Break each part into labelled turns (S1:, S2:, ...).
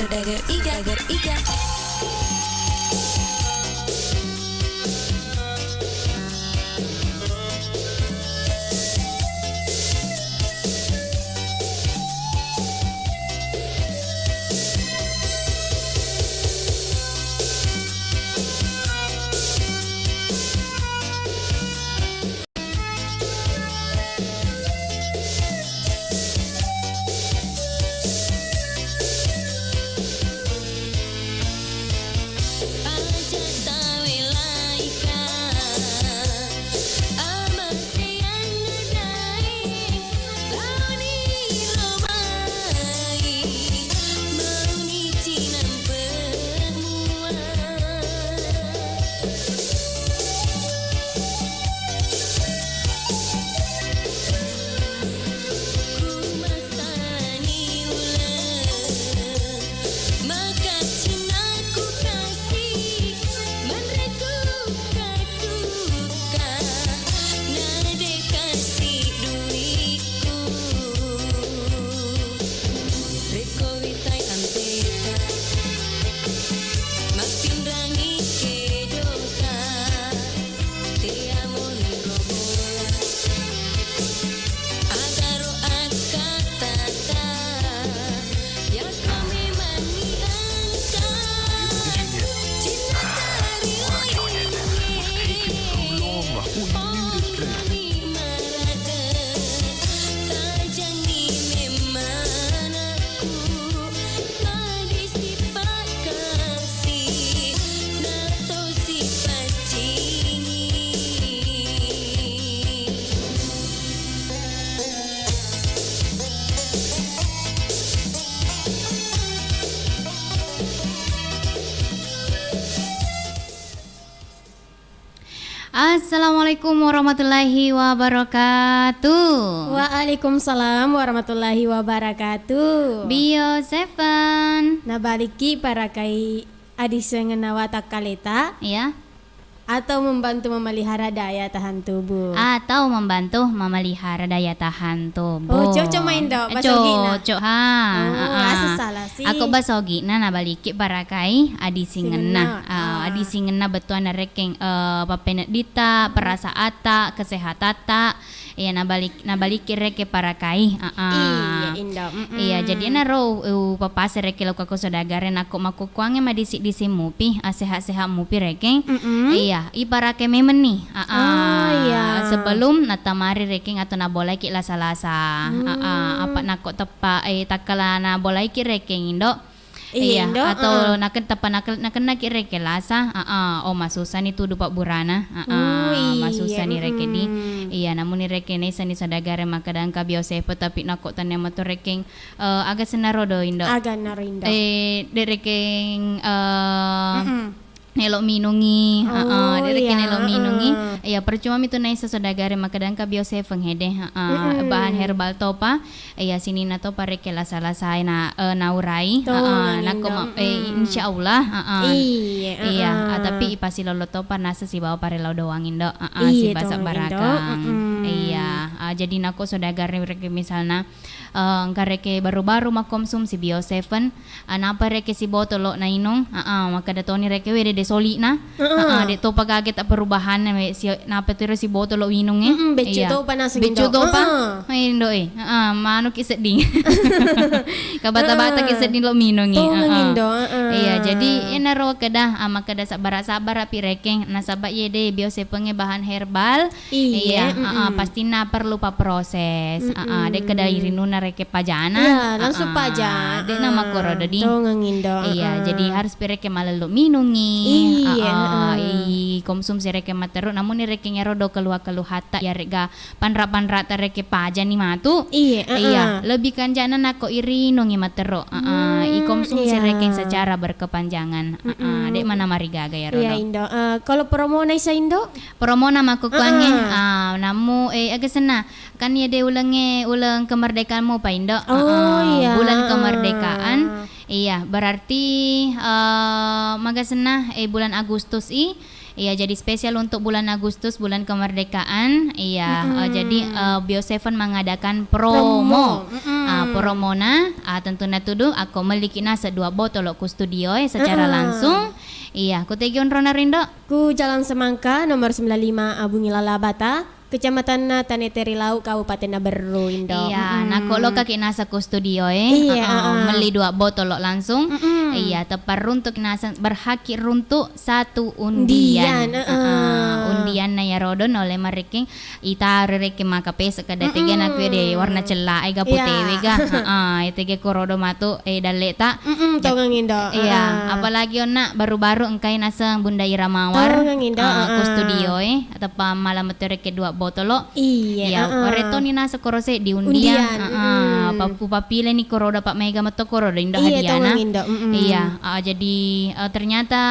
S1: Saudagar Iga.
S2: Assalamualaikum warahmatullahi wabarakatuh.
S3: Waalaikumsalam warahmatullahi wabarakatuh.
S2: Bio Seven.
S3: Nabaliki para kai adisengena watak kaleta
S2: Ya.
S3: atau membantu memelihara daya tahan tubuh.
S2: Atau membantu memelihara daya tahan tubuh.
S3: Oh, cocok main dok, basogina.
S2: Cocok ha.
S3: Asa salah sih.
S2: Aku basogina nabaliki para kai adi singena. Adi singena betuan rekeng papenet dita, perasa ata, kesehatata. Iya nabaliki reke para kai.
S3: Iya indah.
S2: Iya jadi naro papase reke lo kako sodagaren aku makukuange madisi disi mupi sehat-sehat mupi reke. Iya ibarake memen nih.
S3: Iya.
S2: Sebelum natamari reke atau nabolai ki lasa-lasa. Apa nako tepa takala nabolai ki reke indo. Iya, atau naken tepa naken naki reke lasa, oh masusan itu dupa burana, masusan ni reke di, iya namun ni reke ni sani sadagare makadang kabio sepo tapi nakok tanya motor rekeng agak senarodo indo,
S3: agak narindo,
S2: de rekeng nelok minungi, nelok minungi, ya percuma itu naik sesodagare makadang kabio sepo hede, bahan herbal topa, ya sini na topa reke lasa-lasa na naurai, nako insyaallah, iya, tapi ipasi lolo topa nasa si bawa pare lau doang indo, si basak barakang, iya, jadi nako sodagare reke misalna. Kareke baru-baru makonsum si Bio Seven, napa reke si botolo na inong, maka datoni reke wede de soli na, de to pagaget perubahan na si napa tiro si botolo inong
S3: becu to pa nasa gindo,
S2: becu to pa, ay indo mano kiseding, kabata-bata kiseding lo minong iya jadi inaro kedah, makada sabar api rekeng, nasaba ye de Bio Seven bahan herbal, iya, pasti na perlu pa proses, de kedah irinuna reke pajana,
S3: ya, langsung pajan.
S2: Dek nama korodo di.
S3: Iya,
S2: jadi harus pireke malelo minungi.
S3: Iya.
S2: Konsumsi reke materu, namun ni reke ngerodo keluar hata ya rega panra reke pajan ni matu. Iya, lebih kanjana nako iri nungi materu. Konsumsi reke secara berkepanjangan. Dek mana mari gaga ya rodo.
S3: Iya Indo. Kalau promo na isa Indo?
S2: Promo nama kukuange, namu agak sena kan ya de ulang kemerdekaan mo pa Indo.
S3: Iya.
S2: Bulan kemerdekaan. Iya, berarti magasena bulan Agustus Iya, jadi spesial untuk bulan Agustus, bulan kemerdekaan. Iya, jadi Bio7 mengadakan promo. Promona tentunya tuduh aku memiliki nasa 2 botol ku studio secara langsung. Iya, ku tegion Rona Rindo.
S3: Ku Jalan Semangka nomor 95 Bungilala Bata, Kecamatan Taneteri Lau, Kabupaten Naberru, Indo.
S2: Iya, nako lo kaki nasa ku studio meli 2 botol lo langsung. Iya, tepar runtuk nasa berhaki runtuk 1 undian. Undian na yarodon oleh mariking itaru reke maka pesa kada tege nak de warna cela ai ga putih wega. Tege korodo matu daleta.
S3: Tongang Indo.
S2: Iya, apalagi ona baru-baru engkai nasa Bunda Ira Mawar. Ku studio tepa malam reke 2 botolo.
S3: Iya.
S2: Reto ni nasa korose di undian. Papu papile ni koroda Pak Mega mato koroda Indo hadiana. Iya, jadi ternyata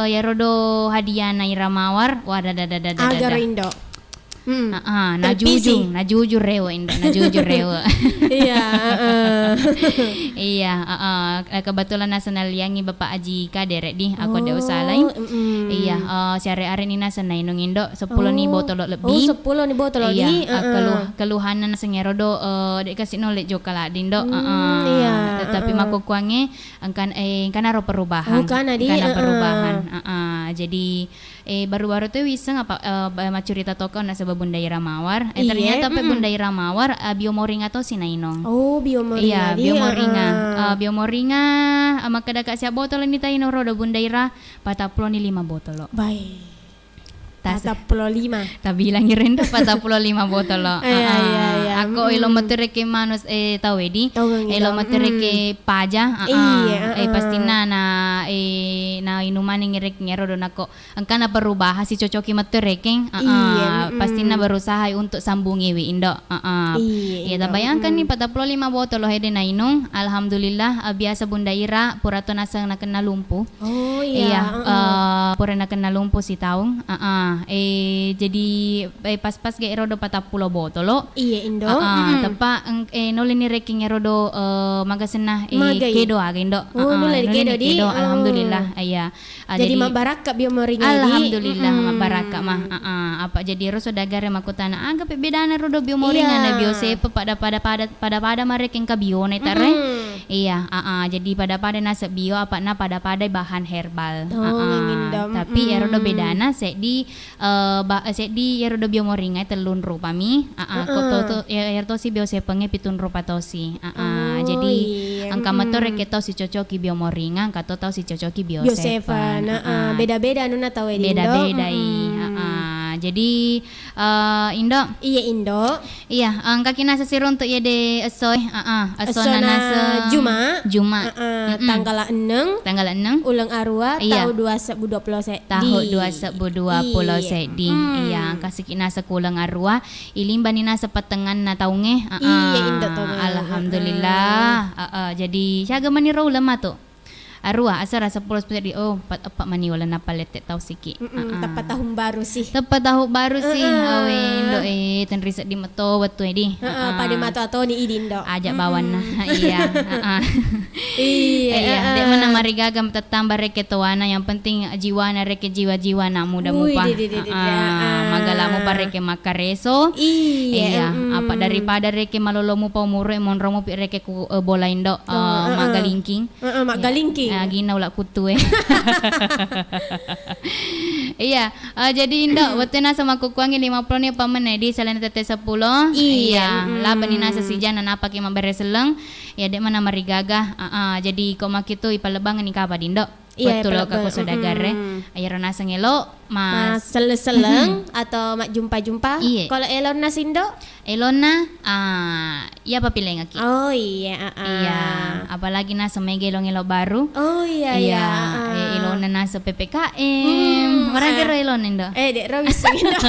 S2: ya rodo hadiana Ira Mawar. Wah,
S3: Agar Indo.
S2: Na jujur rewa Indo, na jujur rewa.
S3: Iya.
S2: Iya, kebetulan nasa naliangi Bapak Aji Kader di aku ada usaha lain. Iya, sehari-hari ini nasa nainung Indo 10 ni botol lebih.
S3: 10 ni botol lebih.
S2: Iya, keluhanan nasa ngerodo dek kasih nolek joka lah Indo.
S3: Iya.
S2: Tetapi makukuange angkan aro perubahan.
S3: Karena
S2: perubahan. Jadi baru-baru tuh wiseng macurita toko nasa Bunda Ira Mawar. Ternyata Bunda Ira Mawar biomoringa to sinainong.
S3: Oh, biomoringa.
S2: Iya, biomoringa. Biomoringa maka daka siya botol ni tayo rodo Bunda Ira 45 botol.
S3: Baik.
S2: Tas
S3: 45.
S2: Tak bilang irin do 45 botol.
S3: Iya.
S2: Ako ilo matereke manus tahu edi. Ilo matereke paja. Pasti na inuman ngirek ngero do nako. Angka na perubahan si cocoki matereke. Pasti na berusaha untuk sambungi wi Indo. Iya, bayangkan nih 45 botol hede na inung. Alhamdulillah biasa Bunda Ira purato nasang nakena lumpuh.
S3: Oh iya.
S2: Pura nakena lumpuh si taung. Jadi pas-pas ge erodo 40 botolo.
S3: Iya Indo.
S2: Tepa nolin ni reking erodo magasenah kedo Indo.
S3: Nolin kedo di.
S2: Alhamdulillah. Iya.
S3: Jadi mabaraka biomoringa di.
S2: Alhamdulillah mabaraka mah. Apa jadi roso dagare makutana agak bedana rodo biomoringa na Bio7 pada mareking ka bio na tare. Iya, jadi pada nasa bio apa na pada bahan herbal. Tapi erodo bedana di erodo biomoringa telun rupami. Koto erto si Bio7 pitun rupa tosi. Jadi angka motor reketo si cocoki biomoringa, angka total si cocoki Bio7.
S3: Beda-beda anu na tahu Indo.
S2: Beda-beda jadi Indo.
S3: Iya Indo.
S2: Iya, angka kinasa siro untuk ya de asoy. Asona nasa Juma.
S3: Tanggal 6. Ulang arwah tahun 2020
S2: tahun 2020 di. Iya, kasih kinasa kulang arwah ilimba ni nasa patengan na taunge.
S3: Iya Indo taunge.
S2: Alhamdulillah. Jadi siaga mani raw lama to. Arwah asal rasa pulos di pak mani wala napalete tau siki.
S3: Tepat tahun baru sih.
S2: Indo ten riset di meto watu di.
S3: Pada mato atau ni Indo.
S2: Ajak bawan nah. Iya. Iya. Dek mana mari gagam tetambah reke towana yang penting jiwana reke jiwa-jiwa na muda mupa. Magalamu pareke makareso. Iya. Apa daripada reke malolomu pa umuro mon romo pi reke ku bola Indo magalingking.
S3: Magalingking.
S2: Gina ulah kutu Iya, jadi Indo wetena sama kukuangi 50 ni pamen di selain tete 10. Iya, laban ni nasa sijan na apa ki mabere seleng. Ya dek mana mari gagah. Jadi koma kitu ipalebangan ni kapa Indo. Betul lo kako sodagare. Ayaro nasa ngelo mas
S3: seleng atau mak jumpa-jumpa. Kalau elon na Indo? Elona
S2: iya papileng aki.
S3: Oh iya.
S2: Iya, apalagi nasa may gelong-elo baru.
S3: Oh iya.
S2: Elona nasa PPKM. Orang kira elon Indo.
S3: Dek rawis Indo.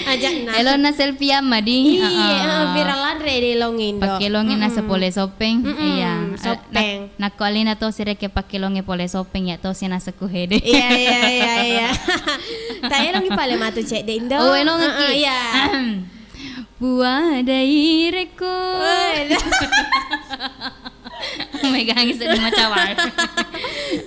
S3: Ajak na.
S2: Elona selfie ama di.
S3: Iya, viralan re de long Indo.
S2: Pakilongin nasa pole sopeng. Iya.
S3: Sopeng.
S2: Nakualina to sireke pakilonge pole sopeng ya to si nasa kuhede.
S3: Iya. Tayo lang ipale matu cek de Indo.
S2: Oh, elong aki.
S3: Iya.
S2: Buah daireko. Megangis di macawar.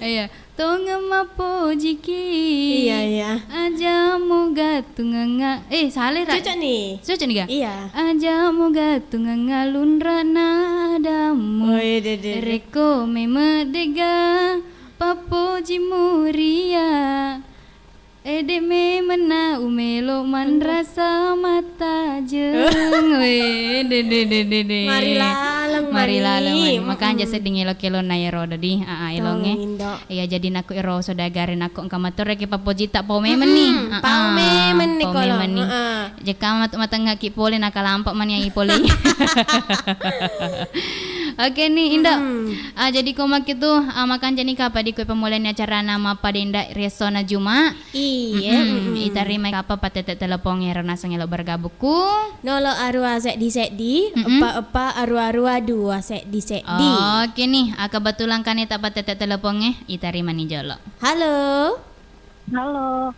S2: Iya. Tonga mapo jiki.
S3: Iya.
S2: Aja moga tunga salah ra.
S3: Cocok nih.
S2: Cocok nih ga?
S3: Iya.
S2: Aja moga tunga ngalunra nadamu.
S3: Dede.
S2: Reko memedega papo jimuria. Ede me mena umelo man rasa mata jeng. Dede.
S3: Mari laleng.
S2: Maka anja seding elo kelo na ero dadi elonge.
S3: Indo.
S2: Iya jadi naku ero sodagarin aku engka matur rek papo jita pau memen nih.
S3: Pau memen nih
S2: Pau
S3: kalau.
S2: memen nih. Jeka matengah ki pole nakalampak man yang ipole. Oke nih Indo. Jadi komak itu makan jani kapa di kue pemulihan acara nama pada Indah Resona Juma.
S3: Iya.
S2: Itarima kapa patete telepon rona sangelo bergabuku.
S3: Nolo arua sekdi. Epa arua dua sekdi.
S2: Oke nih, kebetulan kan tak patete teleponnya. Itarima nih jolo.
S3: Halo,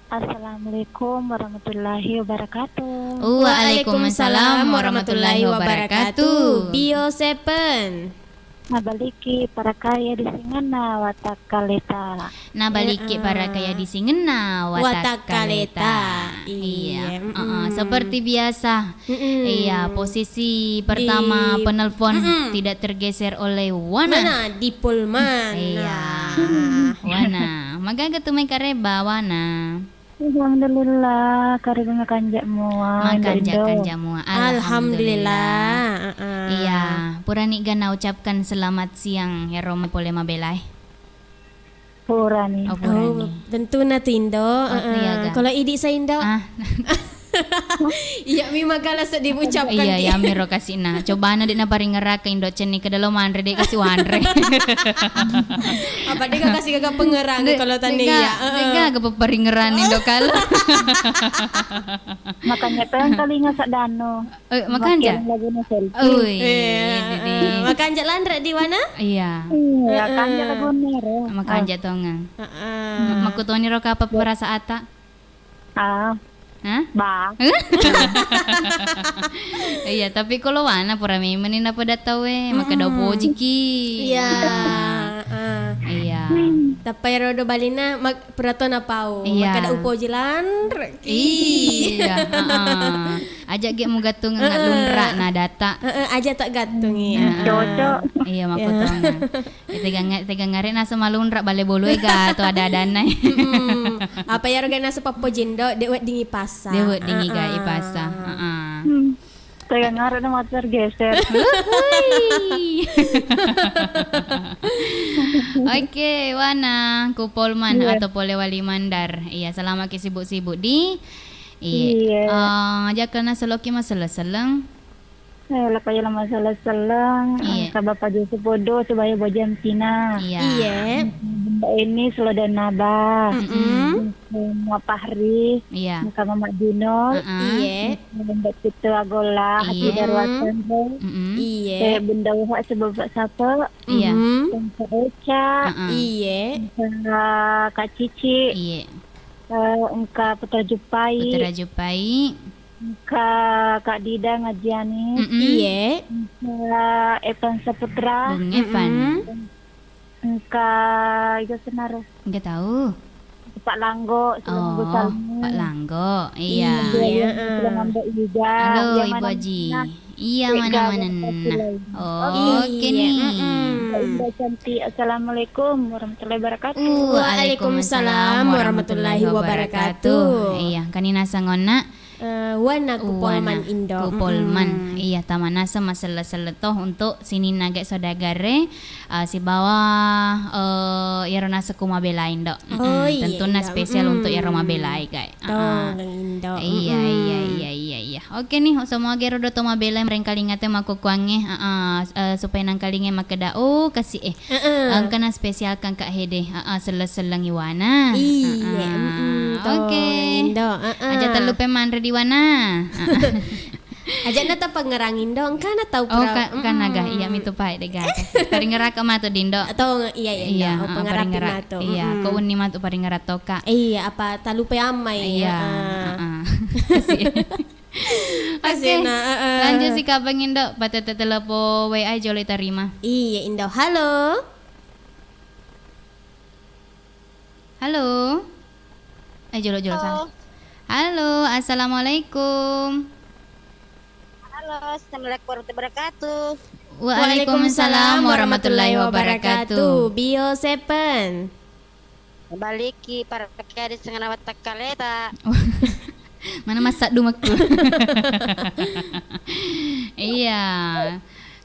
S1: Assalamualaikum warahmatullahi wabarakatuh.
S2: Waalaikumsalam warahmatullahi wabarakatuh.
S3: Bio 7.
S1: Nabaliki para kaya di singana watak kaleta.
S2: Nabaliki para kaya di singena watak kaleta. Iya. Seperti biasa. Iya, posisi pertama penelpon tidak tergeser oleh Wana.
S3: Mana di Pullman.
S2: Iya. Wana. Maka ketemu kareba Wana.
S1: Alhamdulillah karena kanjak mua.
S2: Jamu.
S3: Alhamdulillah.
S2: Iya, purani gana ucapkan selamat siang Hero Pole Mabelai.
S1: Purani.
S2: Oh, purani.
S3: Tentu na tu Indo.
S2: Iya, ga.
S3: Kalau idik saya Indo. Iya memang kalau sedih ucapkan.
S2: Iya, ya miro kasih nah. Coba na di na paring ngeraka Indo ceni ke dalam andre dek kasih wandre.
S3: Apa dia kasih gagak pengerang kalau tadi ya.
S2: Deka ke paringeran Indo kala.
S1: Makanya pengen kali ngasak dano.
S2: Makan ja.
S1: Lagi na selfie.
S2: Ui. Dede.
S3: Makan jalan di mana?
S2: Iya.
S1: Iya, kanjak lagu nero.
S2: Makan ja tonga. Makutoni ro ka apa perasa ata? Hah?
S1: Bang.
S2: Iya, tapi kalau wana pura memenin apa data we, maka daw pojiki.
S3: Iya.
S2: Iya.
S3: Tapi rodo balina perato na pau.
S2: Iya.
S3: Maka da upo jalan.
S2: Iya. Ajak ge mo gatung nga lunra na data.
S3: Aja tak gantung ya.
S1: Cocok.
S2: Iya makutonga. Tegang ngare nasa malunra bale bolu ga to ada dana.
S3: Apa ya roga nasa papo jindo dewet dingi pasa.
S2: Dewet dingi ga ipasa.
S1: Saya ngaruh na mater geser.
S2: Oke, Wana, Kupolman atau Polewali Mandar. Iya, selama sibuk-sibuk di. Iya. Ajak kena seloki masalah seleng.
S1: Lah kaya masalah selang.
S2: Iya.
S1: Ka Bapak Jose Podo supaya bojam Cina.
S3: Iya.
S1: Benda ini Selodan Naba. Mama Pahri.
S2: Iya.
S1: Muka Mama Juno.
S3: Iya.
S1: Benda kita agola hati
S2: Iya.
S1: darwatan.
S3: Iya.
S1: Benda wak sebab siapa?
S2: Iya.
S1: Kak Eca.
S3: Iya.
S1: Kak Cici.
S2: Iya.
S1: Engka Putra Jupai.
S2: Putra Jupai.
S1: Kak Dida Ngajiani.
S3: Iya.
S1: Kak Evan Saputra.
S2: Bung Evan.
S1: Kak itu senar
S2: Enggak tahu.
S1: Pak Langgo.
S2: Oh, Pak Langgo. Iya.
S3: Iya.
S1: Mbak Ida.
S2: Halo
S1: Yang
S2: Ibu
S1: mana-
S2: Haji.
S1: Nah,
S2: Iya mana-mana. Oke
S3: Iya.
S2: nih.
S1: Mbak cantik. Assalamualaikum warahmatullahi wabarakatuh.
S3: Waalaikumsalam warahmatullahi wabarakatuh.
S2: Iya, kanina sangona
S3: Wana Kupolman Indo.
S2: Kupolman. Iya, tamanasa masalah toh untuk sini naga sodagare si bawah Yarona Sekuma Belai Indo.
S3: Oh, iya,
S2: Tentunya
S3: Indo.
S2: spesial untuk Yaroma Belai guys.
S3: Tong Indo.
S2: Iya. Oke nih, semua gero do toma bela merengkali ngate makukuange supaya nang kalinge makeda kasih ang kana spesial kan Kak Hede selang iwana.
S3: Iya.
S2: Oke.
S3: Indo.
S2: Aja terlupa manre di wana.
S3: Aja na ta pangerangin dong kan tahu
S2: Oh kan naga iya mitu pai de gata. Paringeraka mato dindo.
S3: Atau iya pengerapin nato.
S2: Iya, ko uni mato paringerato ka.
S3: Iya apa talupe amai.
S2: Iya. Oke, lanjut si kabang Indo, patete telepo WA jolita terima.
S3: Iya Indo. Halo.
S2: Halo. Jolo sang. Halo, assalamualaikum.
S4: Halo, assalamualaikum warahmatullahi wabarakatuh.
S2: Waalaikumsalam warahmatullahi wabarakatuh.
S3: Bio Seven.
S4: Baliki para kaya di sengana watak kaleta.
S2: Mana masak dumaku. Iya.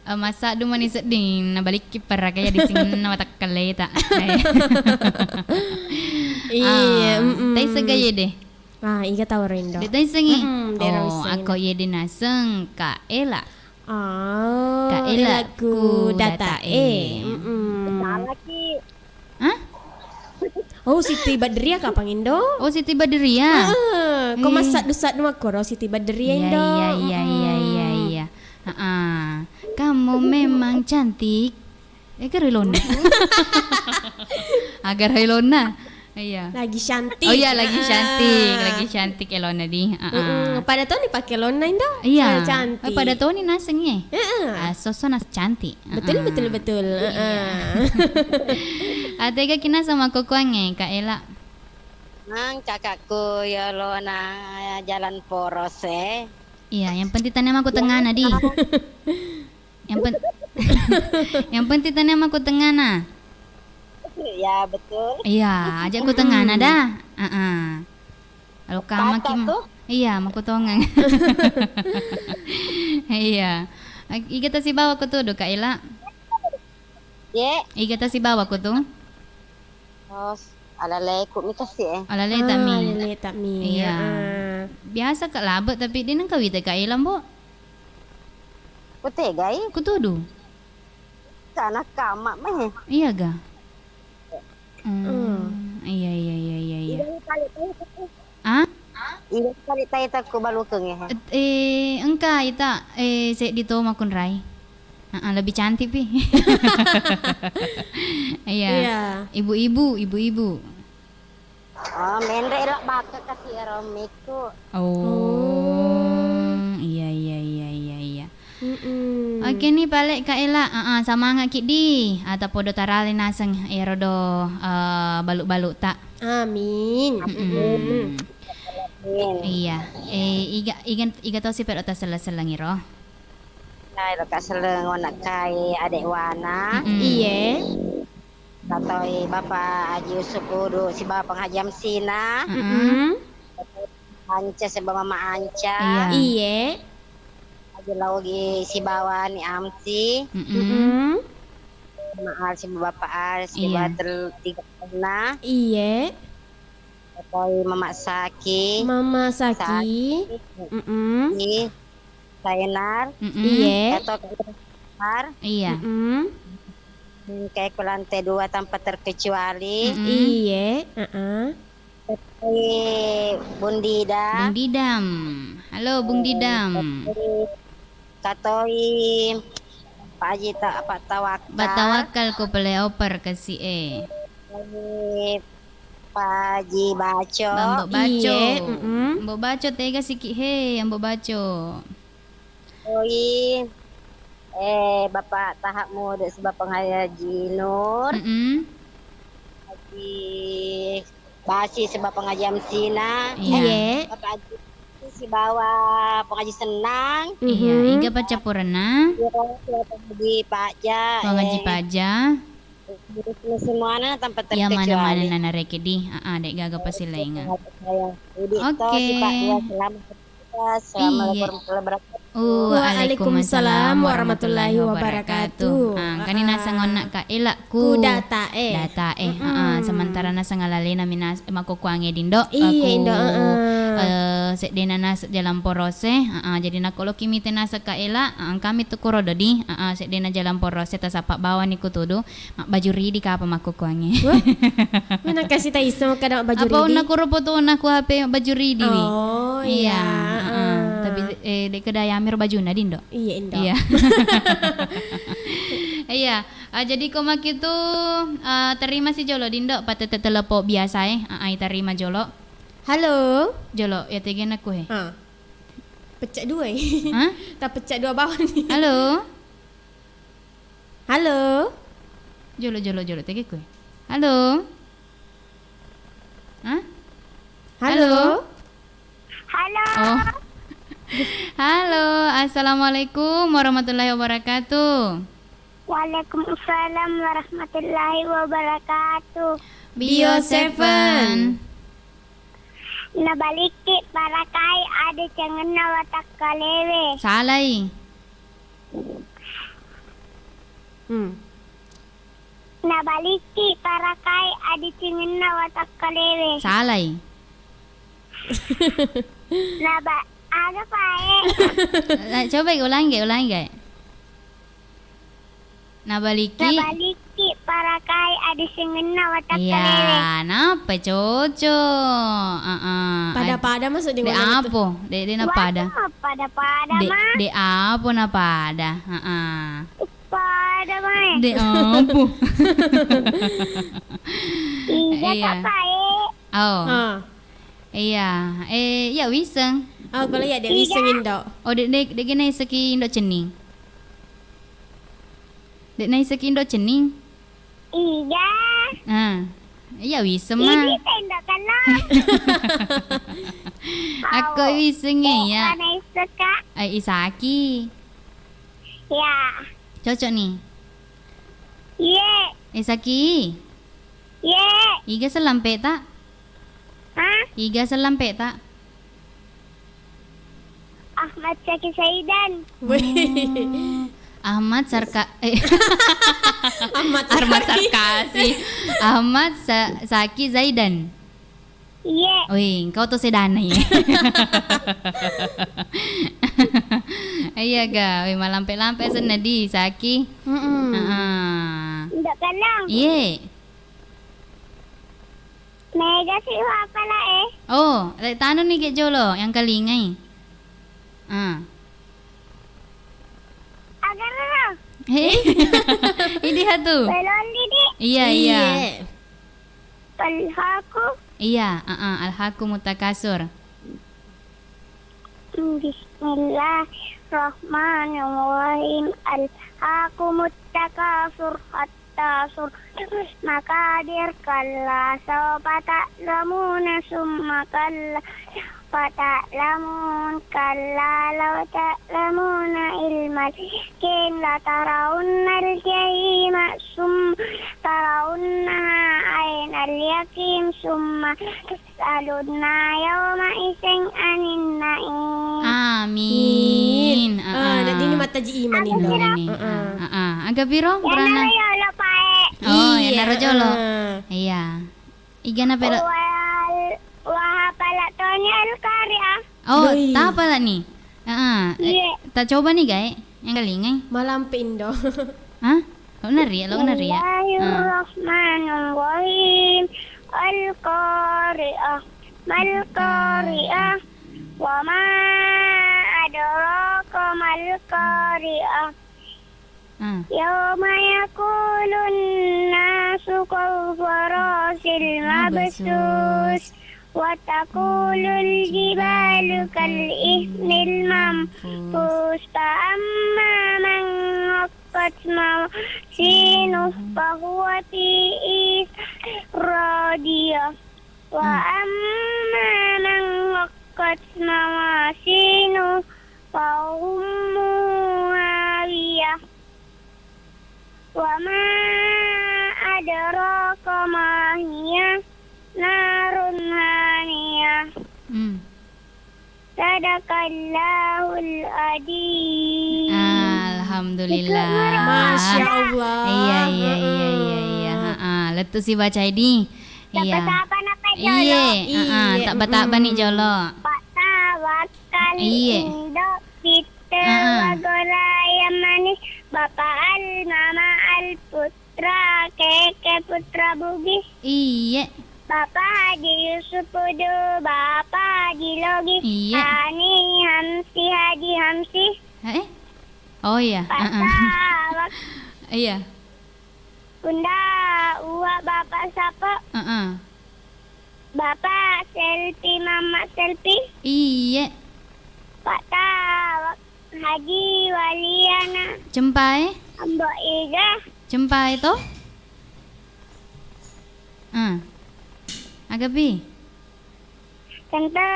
S2: Masak du manis seding na balik ki para kaya di sini na watak kaleta.
S3: Iya,
S2: Tai segaya deh.
S3: Iga tawarin dong.
S2: Tai sengi.
S3: Dero
S2: Oh,
S3: sing.
S2: aku ye dinaseng ka Ela.
S3: Oh,
S2: Ka Ela ku
S3: data
S2: datae.
S4: Salah ki.
S2: Hah?
S3: Oh, Siti Badria kapang Indo.
S2: Oh, Siti Badria.
S3: Kau masak dusat dua koro Siti Badria Indo.
S2: Iya. Kamu memang cantik. Agar Helona. Agar Helona. Iya.
S3: Lagi cantik.
S2: Oh iya, lagi cantik Elona di.
S3: Pada tahun dipakai lona Indo.
S2: Iya.
S3: Cantik.
S2: Pada tahun ini nasengnya.
S3: Heeh.
S2: Sosok nas cantik.
S3: Betul.
S2: Atega kina sama kokoange Kak Ela.
S4: Nang kakakku ya lo na jalan poros
S2: Iya, yang penting tanya aku tengah di. Yang penting tanya aku tengah na.
S4: Ya betul.
S2: Iya, ajak ku tengah na dah. Kalau kamu
S4: Patah
S2: kim.
S4: tuh.
S2: Iya, mau ku tongang. Iya. Iga si bawa ku tuh do Kak Ela.
S4: Ye.
S2: Iga si bawa ku tuh.
S4: Terus alalay ku mi kasi
S2: Alale tami.
S3: Lele takmi.
S2: Iya. Biasa Kak labet tapi dia nang kawita Kak Ela, Mbok.
S4: Ku tegay.
S2: Ku tudu.
S4: Sana kama meh.
S2: Iya ga? Iya. Ah?
S4: Iya kali tayo ko balukeng
S2: Engka ita se dito makun rai. Lebih cantik pi. Iya. Ibu-ibu.
S4: Oh, menre lah baka kasi aromiku.
S2: Oh. Iya. Oke nih balik Kak Ela. Sama ngak ki di. Ata podo tarali naseng erodo baluk-baluk tak.
S3: Amin.
S2: Iya. Iga tau si pero ta sela-selang iro.
S4: Nay lo kaseleng wana kay adek wana.
S3: Iya.
S4: Katoy Bapak Haji Yusuf Kudu si Bapak Hajam Sina. Anca si Bapak Mama Anca.
S3: Iya.
S4: Haji Laugi si Bawa ni Amci. Maal si Bapak Al si
S2: Iya.
S4: Batel 3 pernah.
S3: Iya.
S4: Katoy Mama Saki.
S3: Mama Saki.
S4: Ni Sayenar.
S3: Iya.
S4: Katoy Kamar.
S2: Iya.
S4: Kayak ke lantai 2 tanpa terkecuali.
S3: Iya.
S4: Bung Dida.
S2: Bung Didam. Halo Bung Didam.
S4: Katoi Pak Haji Pak Tawakal.
S2: Batawakal ko pala oper kasi
S4: Pak Haji Baco.
S2: Mbok Baco.
S3: Iya.
S2: Mbok Baco tega sikit he, Mbok Baco.
S4: Oi Bapak Tahap Muda sebab Haji Nur. Haji Basi sebab pengajian Sina.
S3: Iya.
S4: Bapak Haji si bawa pengaji senang.
S2: Iya, iga pacapurana.
S4: Di Pak Ja.
S2: Pengaji paja.
S4: Semuanya tanpa
S2: Ya
S4: terkecuali.
S2: mana-mana nana rekedi. Dek gaga pasilenga.
S4: Oke. Assalamualaikum warahmatullahi wabarakatuh.
S3: Waalaikumsalam warahmatullahi wabarakatuh.
S2: Kani nasa ngona Kak Ela ku
S3: datae.
S2: Sementara nasa ngalali na minas makukuange dindo.
S3: Iya, Indo.
S2: Sedena nas jalan porose. Jadi nak kalau kimi nasa Kak Ela, kami tu korodo di. Sedena jalan porose tasapa bawa niku tudu. Baju ridi ka apa makukuange.
S3: Mana kasih tahu iso kada baju
S2: Apa
S3: ridi.
S2: una kuropoto una ku HP baju ridi.
S3: Oh iya.
S2: Tapi di kedai Amir baju na dindo.
S3: Iya Indo.
S2: Iya. Iya. Jadi koma gitu terima si Jolo dindo patete telepo biasa ai terima Jolo.
S3: Halo.
S2: Jolo ya tegen aku he.
S3: Pecah dua
S2: Hah?
S3: Tak pecah dua bawah nih.
S2: Halo.
S3: Halo.
S2: Jolo tege ku. Halo. Hah?
S3: Halo.
S1: Halo.
S2: Oh. Halo, assalamualaikum warahmatullahi wabarakatuh.
S1: Waalaikumsalam warahmatullahi wabarakatuh.
S2: Bio 7.
S1: Nabaliki para kai ada jangan nawatak kalewe.
S2: Salai.
S1: Nabaliki para kai ada jangan nawatak kalewe.
S2: Salai.
S1: Ada pae.
S2: Coba ulangi. Nabaliki.
S1: Nabaliki para kai ada jangan nawatak kalewe.
S2: Ya, napa cocok.
S3: Pada masuk di
S2: De
S3: mana itu?
S2: apa? De napada.
S1: Pada
S2: De
S1: mah.
S2: de apa napada?
S1: Pada mah.
S2: De apa?
S1: Iya
S2: Iya.
S1: tak pae.
S2: Oh,
S3: Ah.
S2: iya. Ya wiseng.
S3: Oh, kalau ya dia wisengin dok.
S2: Oh, dek gini seki indo cening. Dek nai seki indo cening.
S1: Iya.
S2: Iya wisem
S1: Ini
S2: mah.
S1: tenda kalah.
S2: Aku wisengnya ya.
S1: Mana suka?
S2: Isaki.
S1: Ya.
S2: Cocok nih.
S1: Ye.
S2: Isaki.
S1: Ye.
S2: Iga selampe tak?
S1: Hah?
S2: Iga selampe tak?
S1: Ahmad Syakir Saidan.
S2: Ahmad
S3: Ahmad
S2: Ahmad
S3: Sarkasi.
S2: Sarkasi. Ahmad Saki Zaidan.
S1: Ye.
S2: Wih, kau tuh sedana ya. Iya ga, wih malampe-lampe senedi Saki.
S1: Ndak kalang.
S2: Iya.
S1: Mega sih apa lah
S2: Oh, tano nih ke jolo yang kalingai.
S1: Agar lah.
S2: Hei, ini hatu.
S1: Belon didi.
S2: Iya.
S1: Palhaku.
S2: Iya, alhaqu mutakasur.
S1: Bismillahirrahmanirrahim. Alhaku mutakasur hatta sur. Makadir kalla sawfa ta'lamuna summa kalla fata'lamun kalla law ta'lamuna ilmal kin la tarawunnal jahima summa tarawunnaha aynal yakin summa tas'alunna yawma isin anin na'im.
S2: Amin.
S3: Jadi ini mata ji iman ini.
S2: Ini. Agak biro
S1: Yan
S2: berana.
S1: na yolo pae.
S2: Oh, ya naro jolo.
S3: Ah.
S2: Iya. Iga na pela.
S1: Wahapala tonya al-karya.
S2: Oh,
S3: Doi.
S2: tak apa lah nih.
S1: Iya.
S2: Tak coba nih, guys. Yang kalingai.
S3: Malam pindo.
S2: Hah? Lo nari ya?
S1: Bismillahirrahmanirrahim. Al-Qari'ah. Mal-Qari'ah. Wa ma adraka mal-Qari'ah. Yawma yakulun nasu kawfarasil mabsus. Wa taqulul jibalu kal-ihnil manfus. Fa'amma man haqqat mawasinuhu fahuwa fi radiyah. Wa amma man haqqat mawasinuhu fa ummuhu hawiyah. Wa ma adraka ma hiya narun hamiyah. Sadaqallahul adzim.
S2: Alhamdulillah.
S3: Masya Allah.
S2: Iya. Letu si baca ini. Iya.
S1: Apa napa jolo?
S2: Iya. Tak batak bani jolo.
S1: Pak tawakal
S2: Iya.
S1: indo kita yang manis. Bapak al, mama al, putra, keke putra bugis.
S2: Iya.
S1: Bapak Haji Yusuf Pudu, Bapak Haji Logi,
S2: Iya.
S1: Ani Hamsi Haji Hamsi.
S2: Oh iya.
S1: Pak
S2: Iya.
S1: Bunda Uwa Bapak Sapo, Bapak Selfie Mama Selfie.
S2: Iya.
S1: Pak Tawak Haji Waliana,
S2: Cempai.
S1: Mbak Ida.
S2: Cempai itu? Agapi.
S5: Kanta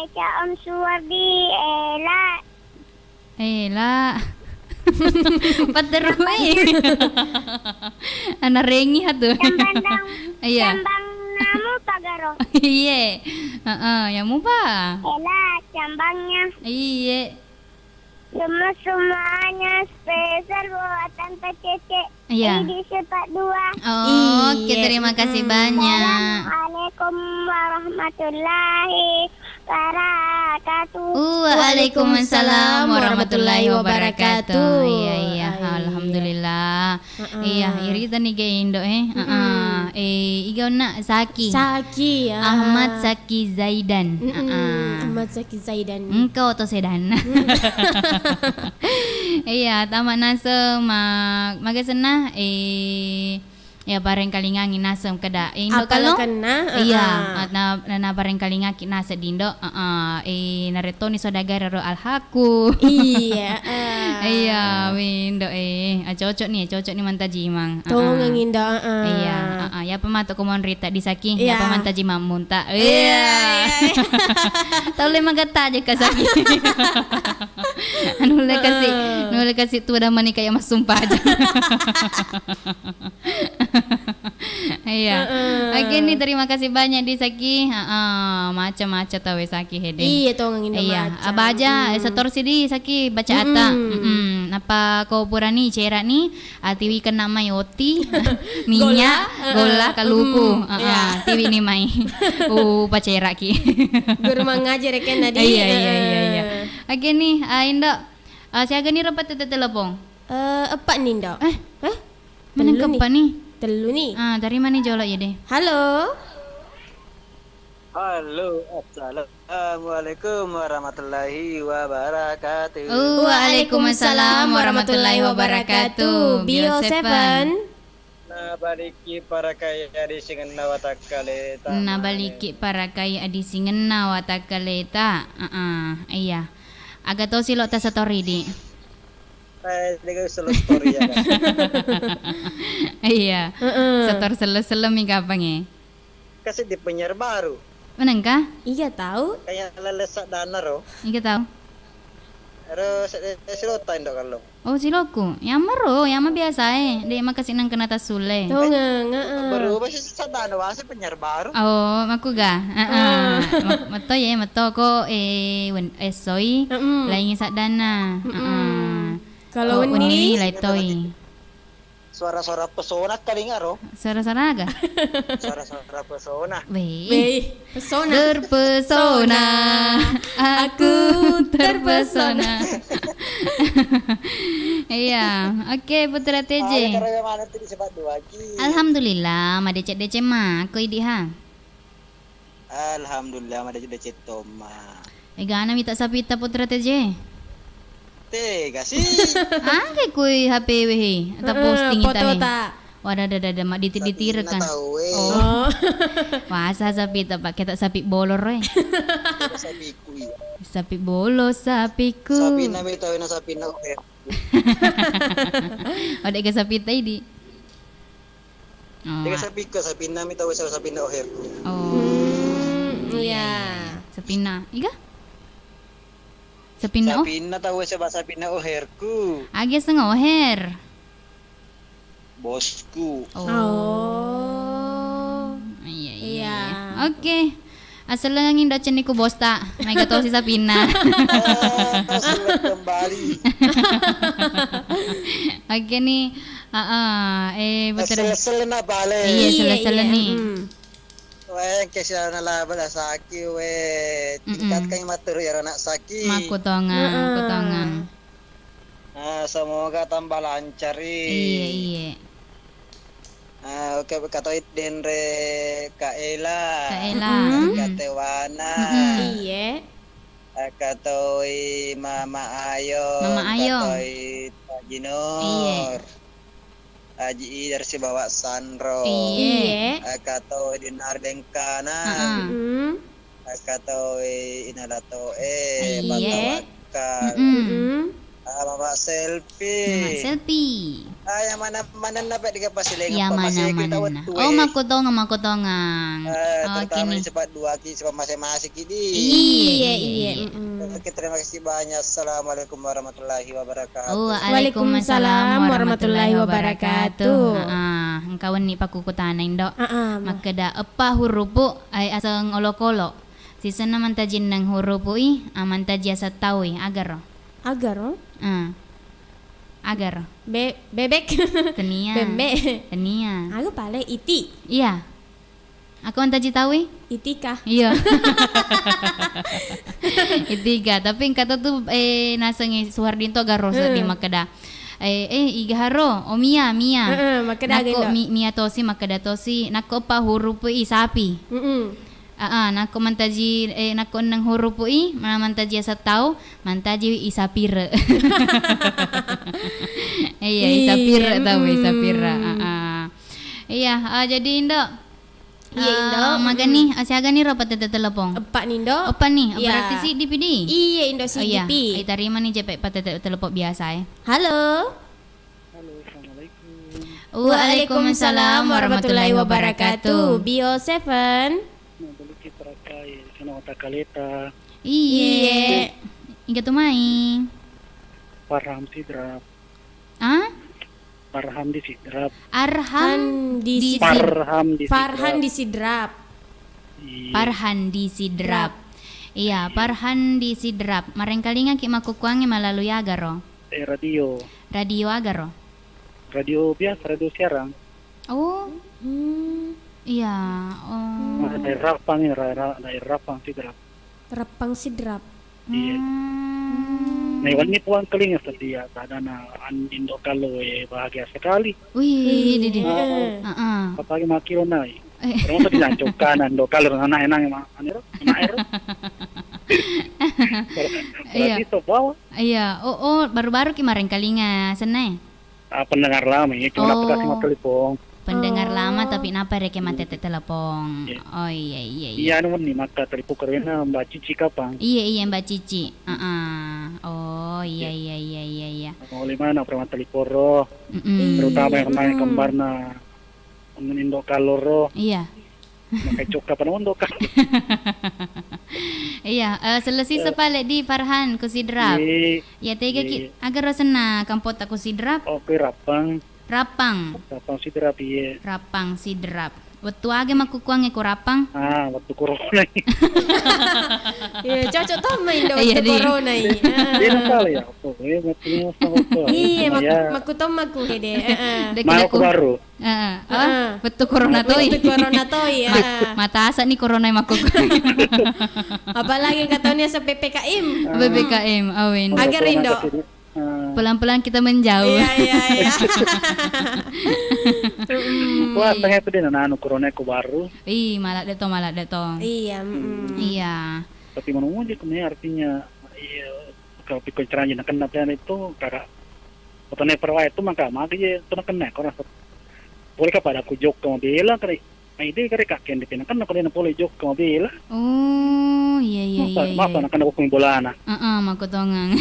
S5: Eca Om Suwardi Ela.
S2: Ela. Pateruy. Ana rengi hatu.
S5: Bandang
S2: Iya.
S5: Cambang namu Pagaro.
S2: Iya. Ya mu pa.
S5: Ela cambangnya.
S2: Iya.
S5: Semuanya spesial buat Tante Cece.
S2: Iya.
S5: Di sepak 2.
S2: Oh, oke, terima kasih banyak.
S5: Assalamualaikum warahmatullahi wabarakatuh.
S2: Waalaikumsalam warahmatullahi wabarakatuh. Iya, alhamdulillah. Iya, iri kita nih ke Indo igaw na Saki.
S3: Saki ya.
S2: Ahmad Saki Zaidan.
S3: Ahmad Saki Zaidan.
S2: Engkau atau Sedan. Iya, tama nasem magasenah ya pareng kalingangin nasem kada Indo
S3: Apala
S2: kalau
S3: kena?
S2: iya na pareng kalingaki nasa dindo nareto ni sodagara ro alhaku.
S3: Iya.
S2: Iya windo cocok nih mantaji mang
S3: Tong nginda.
S2: iya ya pemato ko mon rita disaki
S3: Iya.
S2: ya pamantaji mamunta iya tole magata aja kasaki nule kasi tu dah mani kayak mas sumpah aja. Iya. Oke nih terima kasih banyak di Saki. Macam-macam tahu Saki hede.
S3: Iya tong nginda
S2: Iya,
S3: macam.
S2: abaja setor sidi Saki baca ata. Apa kau purani cera ni tiwi kena mai oti minyak gola kaluku. Tiwi ni mai. Pacera ki.
S3: Guru mengajar kan tadi.
S2: Iya. Oke nih Indo. Siaga ni rapat telepon.
S3: Apa nih Ndok?
S2: Menangkap apa nih?
S3: Telu nih.
S2: Dari mana jolok ya deh?
S3: Halo.
S6: Halo, assalamualaikum warahmatullahi wabarakatuh.
S2: Waalaikumsalam warahmatullahi wabarakatuh.
S3: Bio 7.
S6: Nabaliki para kaya di singenna watakaleta.
S2: Nabaliki para kaya di singenna watakaleta. Iya. Agak tau silok ta story di.
S6: Dengan selo story ya.
S2: Iya. Setor sele-sele mi kapang
S6: Kasi di penyiar baru.
S2: Menang kah?
S3: Iya tahu.
S6: Kayak lelesak dana ro.
S2: Iya tahu.
S6: Ro selo tain dok kalau.
S2: Oh siloku. Yang mero, yang mah biasa Dia makasih nang kena tas sule.
S3: Tahu
S6: Baru masih sadana wasi penyiar baru.
S2: Oh, aku ga. Mato ya, mato ko soy lain sak dana.
S3: Kalau
S2: ini laitoy.
S6: Suara-suara pesona kalinga ro.
S2: Suara-suara aga.
S6: Suara-suara pesona.
S3: Pesona.
S2: Terpesona. Aku terpesona. Iya, oke Putra TJ.
S6: Karena mana tuh disebut dua lagi.
S2: Alhamdulillah, ma DC mah ko idi ha.
S6: Alhamdulillah ada jadi toma.
S2: Gana minta sapita Putra TJ.
S6: Tega sih.
S2: Kay kuy HP weh, ata posting ita
S3: foto
S2: weh.
S3: ta.
S2: Wadah mak ditirakan.
S6: Tahu
S3: Oh.
S2: Wasa sapita pak kita sapi bolor we.
S6: sapiku ya.
S2: Sapi bolo sapiku.
S6: Sapi na may tawin na sapi na okay.
S2: Ada ke sapita idi.
S6: Tega sapi ko sapi na may tawin sa sapi na okay.
S3: Iya.
S2: Sapina. Iga? Sapina
S6: Sapi na tawin sa sapi na oher ku.
S2: Ages nga oher.
S6: Bosku.
S2: Iya. Oke. Asal lang yung dachan ni ko bosta. May gato si Sapina.
S6: Sulit kembali.
S2: Oke nih. Betul.
S6: Sel na bale.
S2: Iya, sel nih.
S6: Weh, kasi na laban na saki we. Tingkat kay maturo ya anak saki.
S2: Makutongan.
S6: Semoga tambah lancar.
S2: Iya.
S6: Oke, katoy din re Kaela. Katewana.
S3: Iya.
S6: Katoy Mama Ayo. Katoy Jinor.
S2: Iya.
S6: Aji dari si bawa Sandro.
S3: Iya.
S6: Katoy Dinar Dengkana. Katoy Inalato
S2: Iya.
S6: Batawakal. Mama selfie.
S2: Selfie.
S6: Yang mana dapat tiga pasiling
S2: Ya
S6: apa masih
S2: mana
S6: kita
S2: mana.
S6: waktu.
S2: Oh makutongang.
S6: Terutama
S2: Oke
S6: ini cepat dua ki cepat masing-masing ini.
S3: Iya.
S6: Oke, terima kasih banyak. Assalamualaikum warahmatullahi wabarakatuh.
S2: Oh,
S3: Waalaikumsalam warahmatullahi wabarakatuh.
S2: Engkau ni paku kutanain dok.
S3: Makada
S2: apa hurupu ay asang olokolo. Sisa naman tajin ng hurupu amantaji asa tawi agar.
S3: agar
S2: Agar.
S3: bebek
S2: Tenia.
S3: bembe.
S2: Tenia.
S3: Aku pale iti.
S2: Iya. Aku antaji tawi?
S3: Itika.
S2: Iya. Itiga, tapi kata tuh nasang Suhardinto garosa di Makeda. Igaharo, Mia.
S3: Makada
S2: Nako
S3: gendo.
S2: Mia tosi Makeda tosi, nako pa huruf sapi. Nako mantaji nako nang huruf mana mantaji asa tau, mantaji isapire. Iya, isapire tahu isapira. Iya, jadi Indo.
S3: Iya, Indo.
S2: Magani, asiaga ni rapat telepon.
S3: Pak Nindo.
S2: Opa nih,
S3: Iya.
S2: berarti si DPD.
S3: Iya, Indo
S2: Oh iya,
S3: CDP.
S2: ay tarima nih cepet patete telepon biasa
S3: Halo.
S2: Waalaikumsalam warahmatullahi wabarakatuh.
S3: Bio 7.
S7: Nabalik Parakai sana Wata Kaleta
S2: Iya. Ingat tuh mai.
S7: Parham Sidrap
S2: Ah?
S7: Parham di Sidrap
S2: Arham di
S3: Farhan di Sidrap.
S2: Parhan di Sidrap. Iya, Parhan di Sidrap. Marengkali nga ki makukuangi melalui agaro.
S7: radio
S2: Radio agaro.
S7: radio biasa radio siaran
S2: Oh, iya. Oh.
S7: daerah Rapang Sidrap
S3: Rapang Sidrap.
S7: iya nah iwan ni puan kelingas tadi ya ada na Indo kalau bahagia sekali
S2: Wih, Didi.
S7: kapag makiro na pero sa dilanchog kanan do kalor na enang anero ero
S2: Iya.
S7: Berarti bawa
S2: Iya, baru-baru ki marengkali nga senay.
S7: pendengar lama ya cuma
S2: Oh.
S7: dapat kasih telepon
S2: Pendengar lama tapi napa reke mate telepon.
S7: Iya.
S2: Oh iya.
S7: iya anu nih maka telepon karena Mbak Cici kapang
S2: Iya Mbak Cici. Oh iya.
S7: oleh mana pernah telepon terutama yang main kembar na Indo kaloro
S2: Iya.
S7: makai coka pada Indo kan
S2: Iya, selesai sepale di Farhan kusidrap. Ya tega ki agar rosena kampot aku sidrap.
S7: oke rapang
S2: Rapang
S7: sidrap iya
S2: Rapang sidrap. Waktu age makukuang ko rapang.
S7: waktu corona
S3: Iya, cocok tuh main do
S2: Iya,
S3: waktu
S2: di.
S3: corona ini.
S7: dia nakal ya ngerti
S3: Iya,
S7: ya
S3: makutom maku hede.
S7: mau ke baru
S2: Betul corona toy.
S3: Waktu corona tuh ya.
S2: Mata asa nih corona yang makukuang.
S3: Apalagi katanya se PPKM.
S2: BBKM awin.
S3: Agar Indo.
S2: Pelan-pelan kita menjauh.
S3: Iya.
S7: wah tengah itu dia nanu corona ko baru
S2: Ih, malah deto.
S3: Iya.
S2: Iya.
S7: tapi menunggu kemudian artinya iya kalau pikir caranya nak kena plan itu kakak potone perwa itu maka makanya itu nak kena korang boleh kepada aku jok ke mobil kali nah ide kare kakek di kan aku dia boleh jok ke mobil
S2: Oh, iya.
S7: masa nak kena aku bola anak
S2: Makutongang.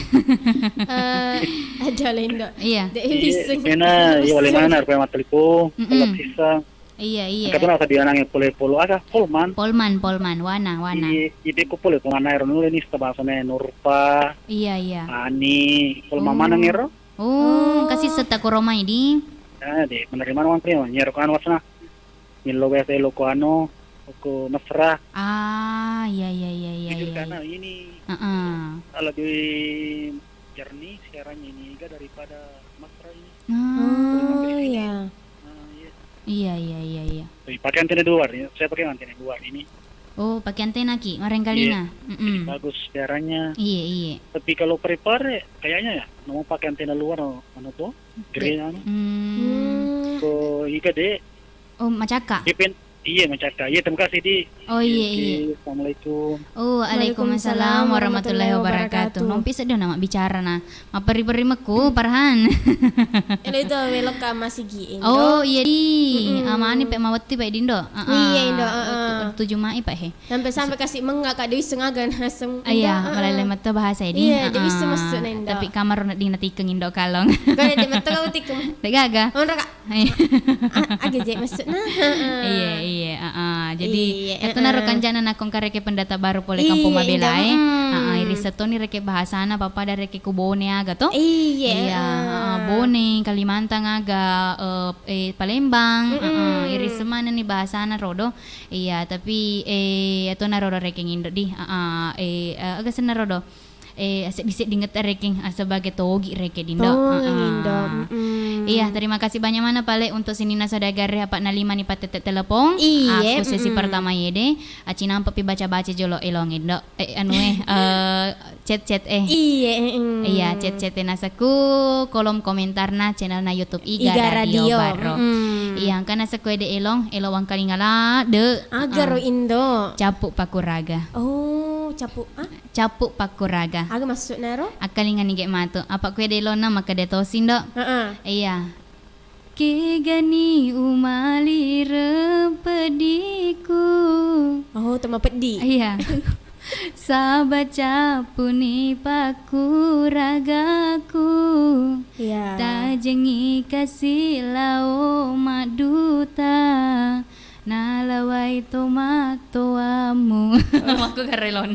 S3: Ada Indo.
S2: Iya.
S3: Dek bising.
S7: Ena iya oleh mana rupiah mateliku kalau sisa
S2: Iya.
S7: kata nak dia nangis polo aga polman
S2: Polman, wana.
S7: ide ko pole pengan air nule ni sa bahasa Nurpa
S2: Iya.
S7: ani polma mana ngero
S2: Oh, kasih seta koromay di.
S7: de menerima naman prima nyero kan wasna nilo wese lo ko ano ko nasra
S2: Ah, iya.
S7: itu karena ini lagi jernih siarannya ini juga daripada Masra ini.
S3: Oh iya.
S2: Iya.
S7: Tapi pakai antena luar ya. Saya pakai antena luar ini.
S2: Oh, pakai antena ki, marengkali na.
S7: Bagus siarannya.
S2: Iya.
S7: Tapi kalau prepare kayaknya ya mau pakai antena luar mana tuh? Green anu.
S2: Hmm.
S7: Ko ika de
S2: Oh, macaka.
S7: dipin iya macaka. Iya terima kasih di
S2: Oh iya.
S7: Assalamualaikum.
S2: Oh, Waalaikumsalam warahmatullahi wabarakatuh. Nompi sedang nama bicara nah. Maperi-peri meku parhan.
S3: Ini itu welok ka masigi Indo.
S2: Oh, iya di. Amani pek mawati pek dindo.
S3: Iya Indo.
S2: 7 mai pek he.
S3: Sampai kasih menggak kak Dewi sengagan hasem.
S2: Iya, malai mata bahasa ini.
S3: Iya, Dewi masuk na Indo.
S2: Tapi kamar nak dinatikeng Indo kalong.
S3: Kau di mata kau tikum.
S2: Tak gaga.
S3: Oh kak. Agak je masuk nah.
S2: Iya. Jadi
S3: Iya,
S2: itu naruh kancana nakong kareke pendata baru pole kampung Mabela iris seto ni reke bahasana papa ada reke kubone aga to. Iya, Bone, Kalimantan aga Palembang, iris semana nih bahasana rodo. Iya, tapi itu narodo reke ngindo di agak sena rodo. Disik dinget reking sebagai togi reke dindo. Iya, terima kasih banyak mana Pale untuk sinina sadagare apa nalima ni patete telepon.
S3: Iya,
S2: Aku sesi pertama yede. Aci nampak pi baca-baca jolo elong indo. Chat Iya, chat nasaku kolom komentar na channel na YouTube Iga Radio Baro. Iya, kana saku ede elong wang kalingala de
S3: Agaro Indo.
S2: Capuk Pakuraga.
S3: Oh,
S2: Capuk Pakuraga.
S3: Agak masuk naro.
S2: Akalingan ni mato. Apa ku ede elong na maka de tosin do. Iya. Kegani umali repediku.
S3: Oh, tema pedi.
S2: Iya. Sabaca puni paku ragaku.
S3: Iya.
S2: Tajengi kasih lao maduta. Nalawai tomatoamu. Maku garelon.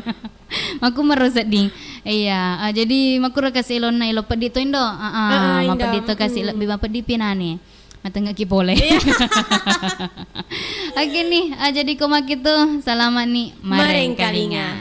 S2: Maku merusak ding. Iya, jadi maku kasih elon na ilo pedi to indo. Mapedi to kasih lebih mapedi pinane. Matengah ki boleh. Oke nih, jadi koma gitu. Salaman nih, mareng kalinga.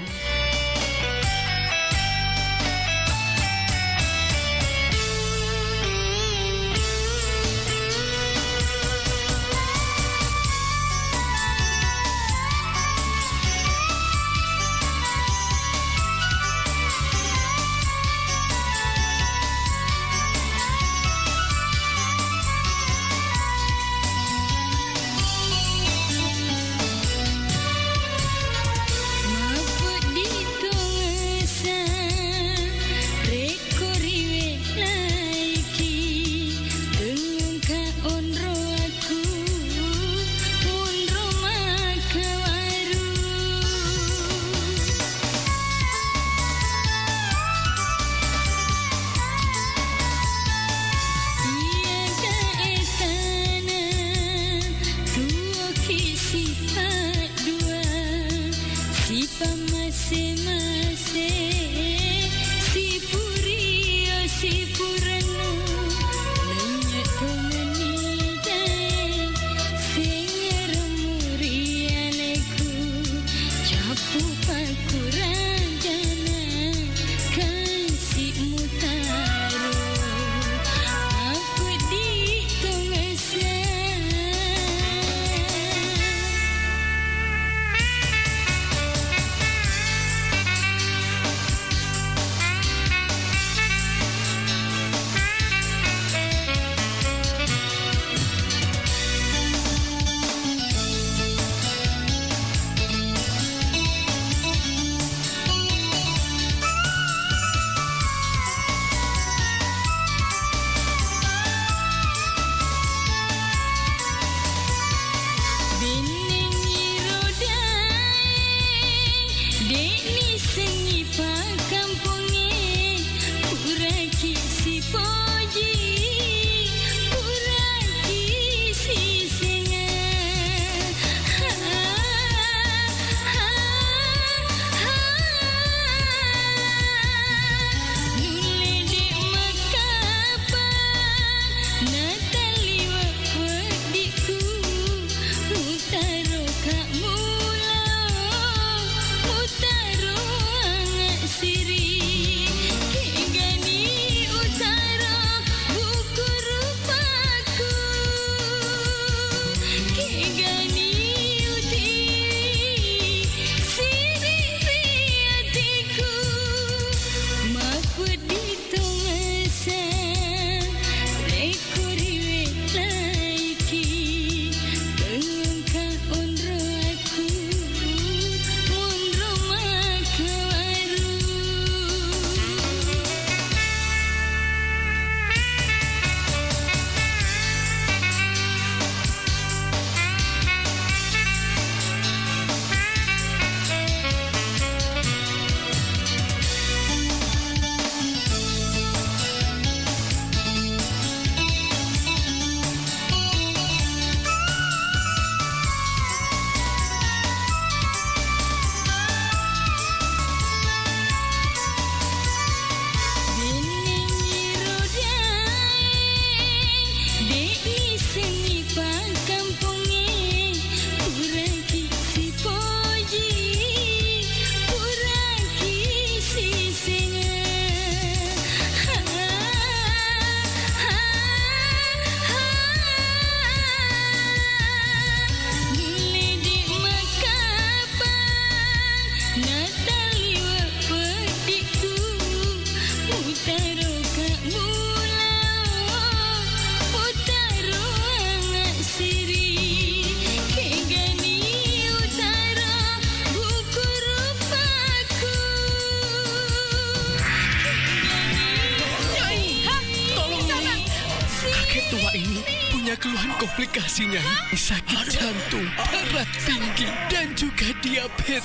S8: komplikasinya sakit jantung, darah tinggi, dan juga diabetes,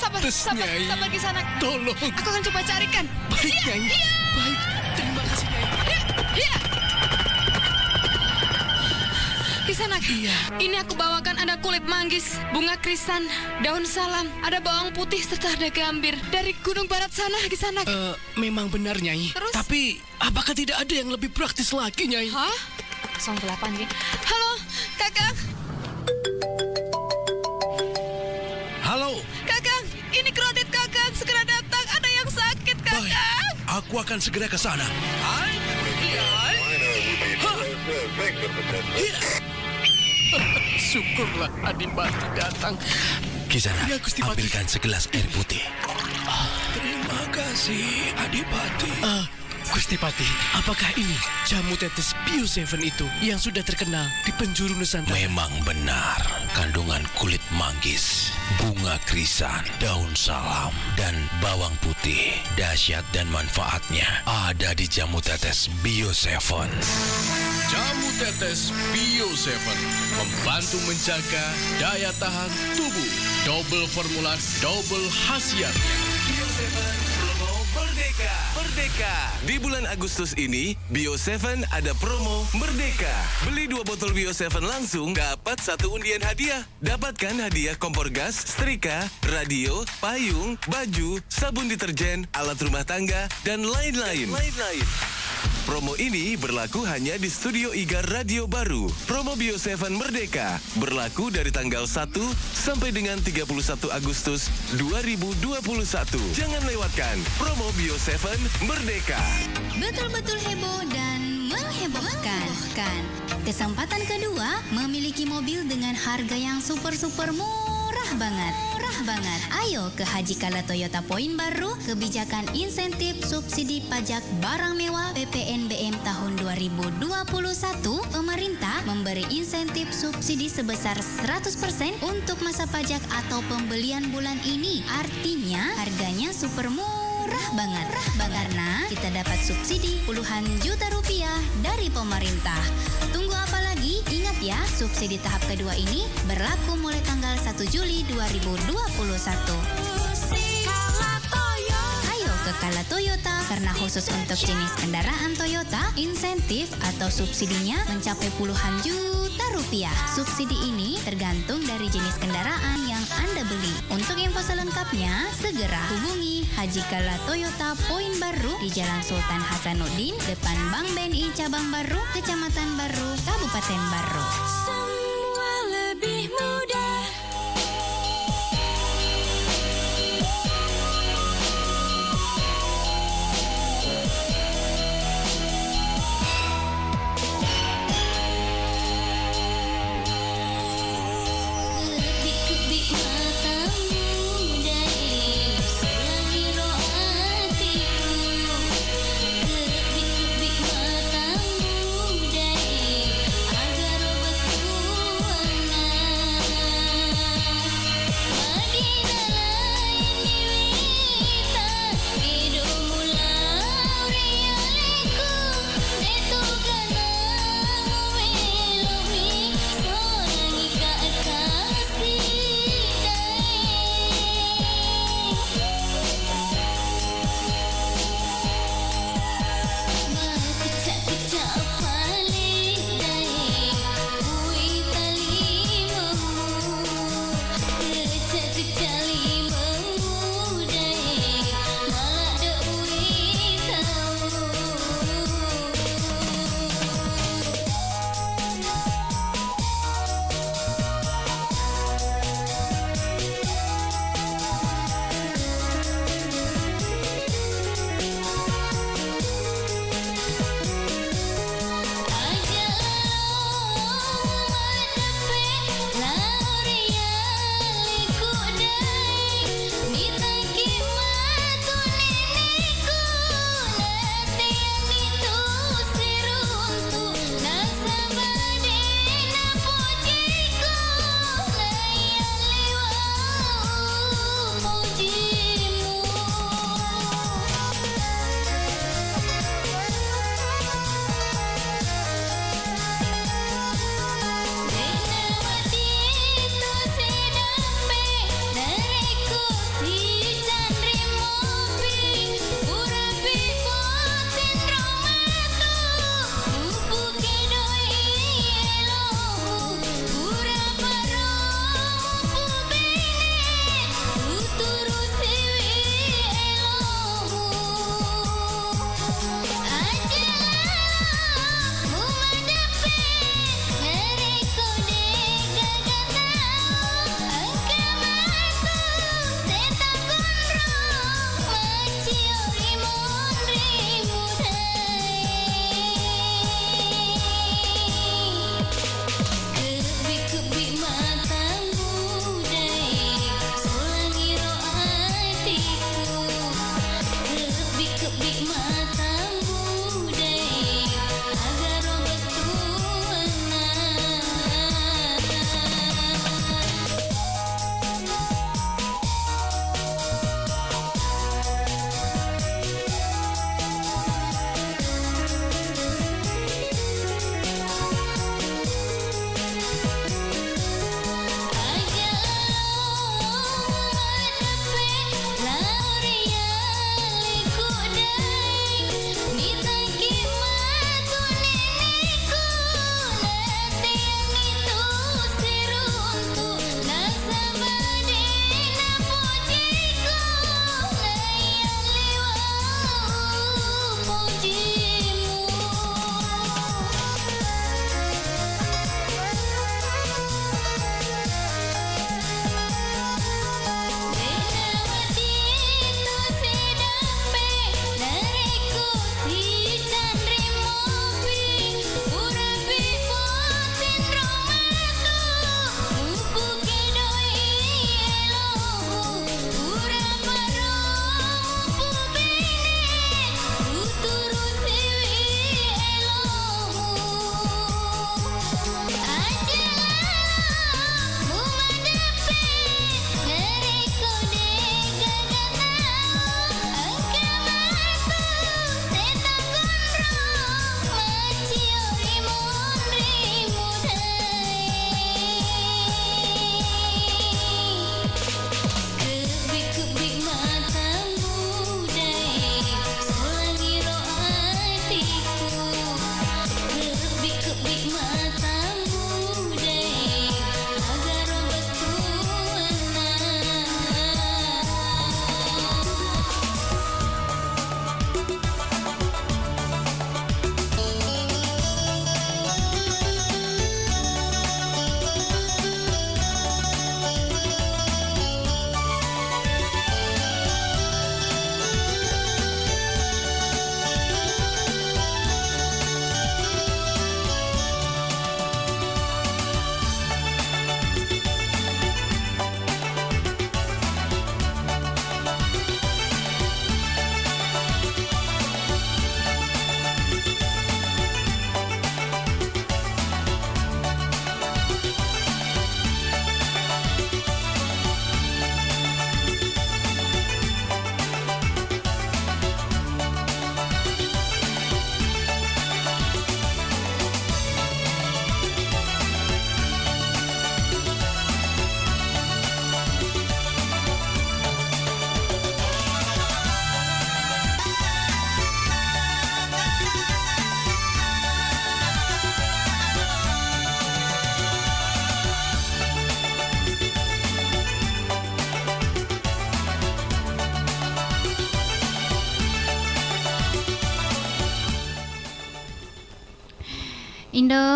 S8: Nyai.
S9: Sabar Kisanak.
S8: Tolong.
S9: Aku akan coba carikan.
S8: Baik, Nyai. Baik, terima kasih, Nyai.
S9: Iya. Kisanak, ini aku bawakan ada kulit manggis, bunga krisan, daun salam, ada bawang putih serta ada gambir dari gunung barat sana, Kisanak.
S8: Memang benar, Nyai.
S9: Terus?
S8: Tapi apakah tidak ada yang lebih praktis lagi, Nyai?
S9: Hah? 08 Ki. Halo, Kakang.
S10: Halo.
S9: Kakang, ini kredit Kakang, segera datang, ada yang sakit, Kakang.
S10: Baik, aku akan segera ke sana.
S8: Syukurlah Adipati datang.
S10: Kisana,
S8: Ya, Gusti Pati.
S10: ambilkan segelas air putih.
S8: Terima kasih, Adipati. Gusti Pati, apakah ini jamu tetes Bio 7 itu yang sudah terkenal di penjuru Nusantara?
S10: Memang benar, kandungan kulit manggis, bunga krisan, daun salam, dan bawang putih. Dahsyat dan manfaatnya ada di jamu tetes Bio 7.
S11: Jamu tetes Bio 7 membantu menjaga daya tahan tubuh. Double formula, double khasiatnya.
S12: Bio 7 promo Merdeka. Merdeka. Di bulan Agustus ini, Bio 7 ada promo Merdeka. Beli 2 botol Bio 7 langsung, dapat 1 undian hadiah. Dapatkan hadiah kompor gas, setrika, radio, payung, baju, sabun deterjen, alat rumah tangga, dan lain-lain. Promo ini berlaku hanya di Studio Igar Radio Baru. Promo Bio 7 Merdeka berlaku dari tanggal 1 sampai dengan 31 Agustus 2021. Jangan lewatkan promo Bio 7 Merdeka.
S13: Betul-betul heboh dan menghebohkan. Kesempatan kedua memiliki mobil dengan harga yang super murah banget. Ayo ke Haji Kala Toyota Poin Baru, kebijakan insentif subsidi pajak barang mewah PPNBM tahun 2021. Pemerintah memberi insentif subsidi sebesar 100% untuk masa pajak atau pembelian bulan ini. Artinya harganya super murah banget. Karena kita dapat subsidi puluhan juta rupiah dari pemerintah. Tunggu apa lagi? Ingat ya, subsidi tahap kedua ini berlaku mulai tanggal 1 Juli 2021. Ayo ke Kala Toyota, karena khusus untuk jenis kendaraan Toyota, insentif atau subsidinya mencapai puluhan juta rupiah. Subsidi ini tergantung dari jenis kendaraan yang Anda beli. Untuk info selengkapnya, segera hubungi Haji Kala Toyota Poin Baru di Jalan Sultan Hasanuddin, depan Bank BNI Cabang Baru, Kecamatan Baru, Kabupaten Baru.
S14: Semua lebih mudah.
S13: Kedip-kedip matamu dari selangi roh hatiku. Kedip-kedip matamu dari agar obatku
S2: Indo.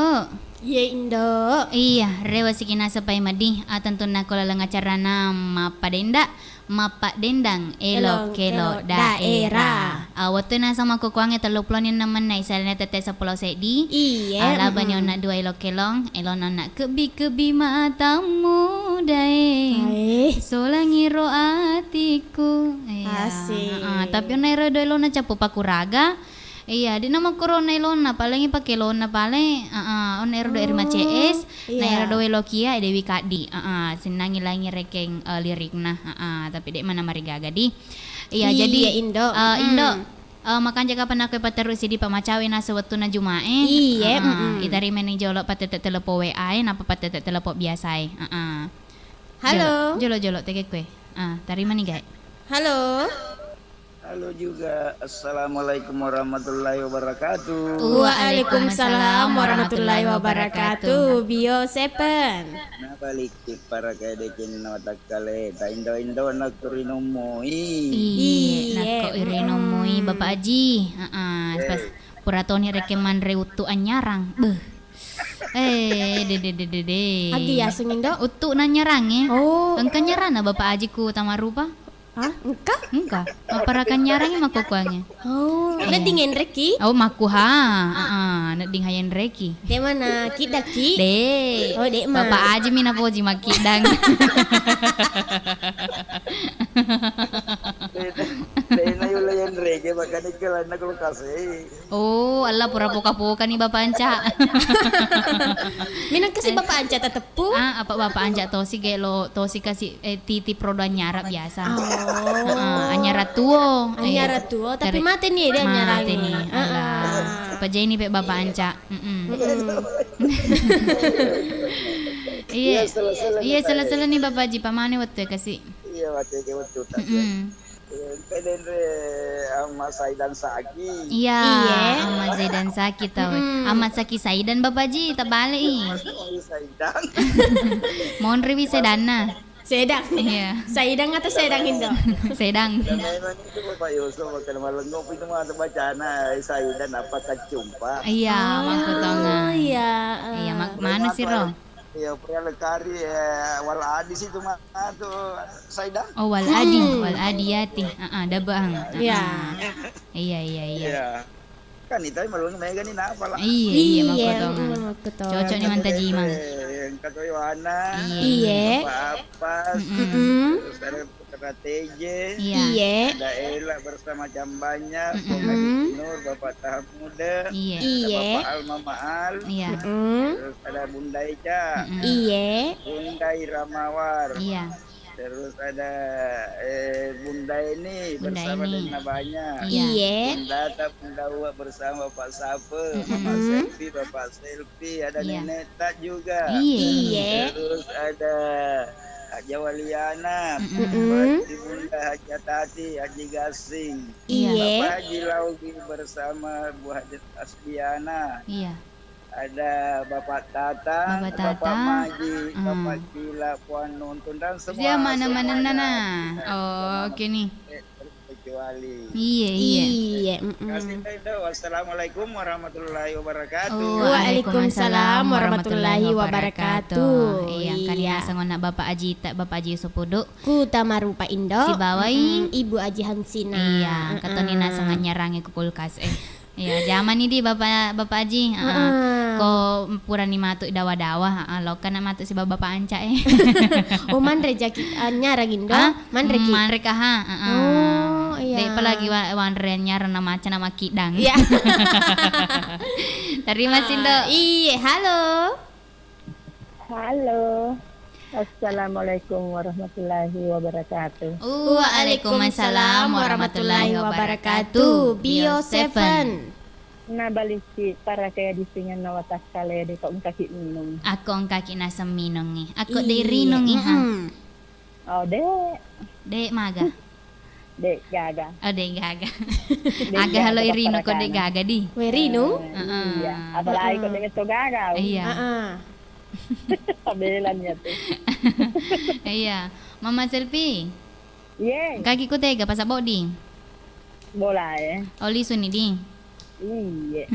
S3: Ye Indo.
S2: Iya, rewa sikina sampai madi. Tentu nak kalau lengacarana mapa dendang elo daerah. Waktu na sama kukuangnya teluplonin naman na isalnya tete sa pulau sedi.
S3: Iya.
S2: Laban yung nak dua elo kelong, elo nak kebi matamu dae. Solangiro atiku.
S3: Asik.
S2: Tapi yung nairo do elo na capo pakuraga. Iya, di nama corona ilona paling pakai lona paling on ero do irma CS, na ero do elokia dewi kadi. Senangi langi rekeng lirik nah. Tapi dek mana mari gaga di. Iya, jadi
S3: Indo.
S2: Makan jaga panakwe paterus di pamacawe na sewaktu na jumae.
S3: Iya.
S2: Itari meni jolok patete telepo WA napa patete telepo biasa.
S3: Halo.
S2: Jolo tege kue. Tari mani guys.
S3: Halo.
S15: Halo juga, Assalamualaikum warahmatullahi wabarakatuh.
S3: Waalaikumsalam warahmatullahi wabarakatuh. Bio 7.
S15: Nah balik para kadekin na watakale, ta indo na kurinomoi.
S2: Nako irinomoi Bapak Haji. Pas puratoni rekeman reutu anyarang. Beuh. De.
S3: Agi ya sengindo.
S2: Utu na nyarang
S3: Oh.
S2: Engka nyarana Bapak Haji ku tamarupa.
S3: Hah?
S2: Engka. Aparakan nyarangnya makukuangnya.
S3: Oh, nadingin reki?
S2: Oh, makuha. Nading hayan reki.
S3: Di mana? Kidaki?
S2: Dek.
S3: Oh, dek mah.
S2: Bapak aja mina poji makidang.
S15: Dek na yung layan rege, makanya kalan na kalau kasih.
S2: Oh, Allah pura poka-poka nih Bapak Anca.
S3: Minang kasi Bapak Anca tetepu?
S2: Apa Bapak Anca tosi gelo tosi kasih titi prodo anyara biasa. Anyara tuo.
S3: Tapi mati nih dia anyara ini.
S2: Apa jadi nih Bapak Anca? Iya, salah nih Bapak Haji pamane waktu kasih.
S15: Iya, waktu. Keden Ahmad Saidan Saki.
S2: Iya, Ahmad Saidan Saki tau. Ahmad Saki Saidan Bapak Haji tak balik.
S15: Saidan.
S2: Mohon rewi sedana.
S3: Sedang.
S2: Iya.
S3: Sedang atau sedang Indo?
S2: Sedang.
S15: Dan memang itu Bapak Yusuf makan malengop itu mah bacana Saidan apakah jumpa.
S2: Iya, makutonga.
S3: Iya.
S2: Iya, mana sih Ro?
S15: Iya, pria lekari wal adi situ mah tuh Saidan.
S2: Oh, wal adiyati. Ada bang.
S3: Iya.
S2: Iya.
S15: Kan itu malung mega ni apa lah.
S2: Iya, makutonga. Cocok nih manta jimang.
S15: Yang kata Yohana.
S2: Iya.
S15: Apa? Terus ada Putra TJ.
S2: Iya.
S15: Ada Ela bersama jambannya. Nur, Bapak Tahap Muda.
S2: Iya.
S15: Bapak Al Mama Al.
S2: Iya.
S15: Terus ada Bunda Ica.
S3: Iya.
S15: Bunda Iramawar.
S2: Iya.
S15: Terus ada Bunda ini bersama dengan banyak.
S3: Iya.
S15: Bunda Uwa bersama Pak Sape, Mama Selfie, Bapak Selfie, ada Nenek Tak juga.
S2: Iya.
S15: Terus ada Haji Waliana, Bunda Haji Tati, Haji Gasing.
S3: Iya.
S15: Bapak Haji Laugi bersama Bu Haji Asbiana.
S2: Iya.
S15: Ada Bapak Tata, Bapak Maji, Bapak Gila, Puan Nuntun dan semua.
S2: Dia mana-mana nana. Oh, oke nih.
S15: Kecuali.
S2: Iya.
S15: Kasih tahu. Wassalamualaikum warahmatullahi wabarakatuh.
S3: Waalaikumsalam warahmatullahi wabarakatuh.
S2: Iya, kalian sangon nak Bapak Haji Yusuf Pudu.
S3: Ku tamarupa Indo.
S2: Si bawai.
S3: Ibu Haji Hansina.
S2: Iya, kata Nina sangat nyerangi ke kulkas. Iya, zaman ini di Bapak Haji. Ko purani matuk dawa-dawa, lokan nak matuk si Bapak Anca
S3: Oh, manre jaki nyarang Indo.
S2: Manre kah?
S3: Oh, iya.
S2: Dek apalagi wanre nyarang nama macan nama kidang.
S3: Iya.
S2: Terima Indo.
S3: Iya, halo.
S16: Halo. Assalamualaikum warahmatullahi wabarakatuh.
S2: Waalaikumsalam warahmatullahi wabarakatuh.
S3: Bio 7.
S16: Na balisi para kaya disingan na watak kale de kong kaki minum.
S2: Ako ang kaki nasa minong ni. Ako de rinong ha.
S16: Oh,
S2: de maga.
S16: De gaga.
S2: Oh, de gaga. Aga halo irino ko de gaga di.
S3: We rino?
S16: Iya. Apalagi ko de to gaga.
S2: Iya.
S16: Tabelan niya to.
S2: Iya. Mama Selfie.
S16: Yes.
S2: Kaki ko tega pasabo di.
S16: Bola
S2: Oli suni di.
S16: Iya.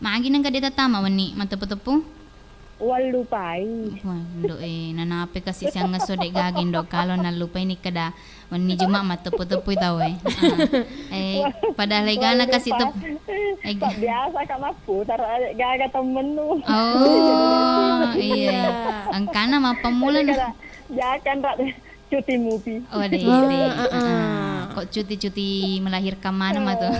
S2: Maagi nang kadita tama wani matepu-tepu.
S16: Wal lupai.
S2: Waduh nanape kasi siya nga sodek gagin do kalau nalupay ni kada wani juma matepu-tepu tau padahal gana kasi tep.
S16: Biasa ka maputar gaga temen nu.
S2: Oh iya. Angkana mapamulan.
S16: Jangan rak cuti movie.
S2: Oh deh. Kok cuti-cuti melahirkan mana mah tuh?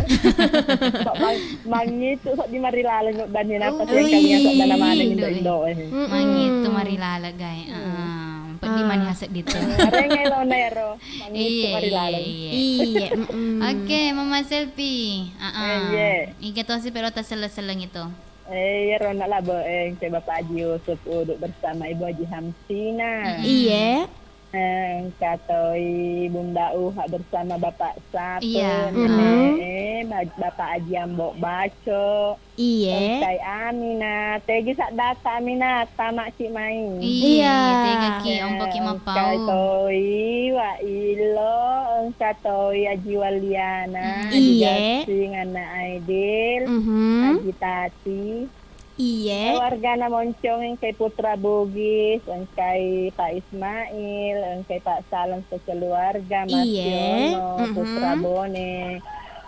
S16: Mangitu sok di Marilala nyok banin apa sih kalian sok dalam mana Indo.
S2: Mangitu Marilala gay. Di mana hasek gitu.
S16: Rengai lo nero. Mangitu Marilala.
S2: Iya. Oke, Mama Selfie. Iya. Ika tuh si pelota seleng itu.
S16: Rona lah boeng ke Bapak Haji Yusuf duduk bersama Ibu Haji Hamsina.
S3: Iya.
S16: Katoi Bunda Uha bersama Bapak Sapen,
S2: Iya.
S16: Bapak Haji Ambok Baco,
S3: Iya.
S16: Kai Amina, tegi sak data Amina, tamak si main.
S2: Iya. Tega ki ompok ki mapau.
S16: Katoi Wa Ilo, katoi Haji Waliana,
S3: Iya.
S16: Ngana Aidil, Haji Tati.
S3: Iya.
S16: Warga Moncong yang kay Putra Bugis, yang kay Pak Ismail, yang kay Pak Salam sekeluarga, Mas Yono, Putra Bone,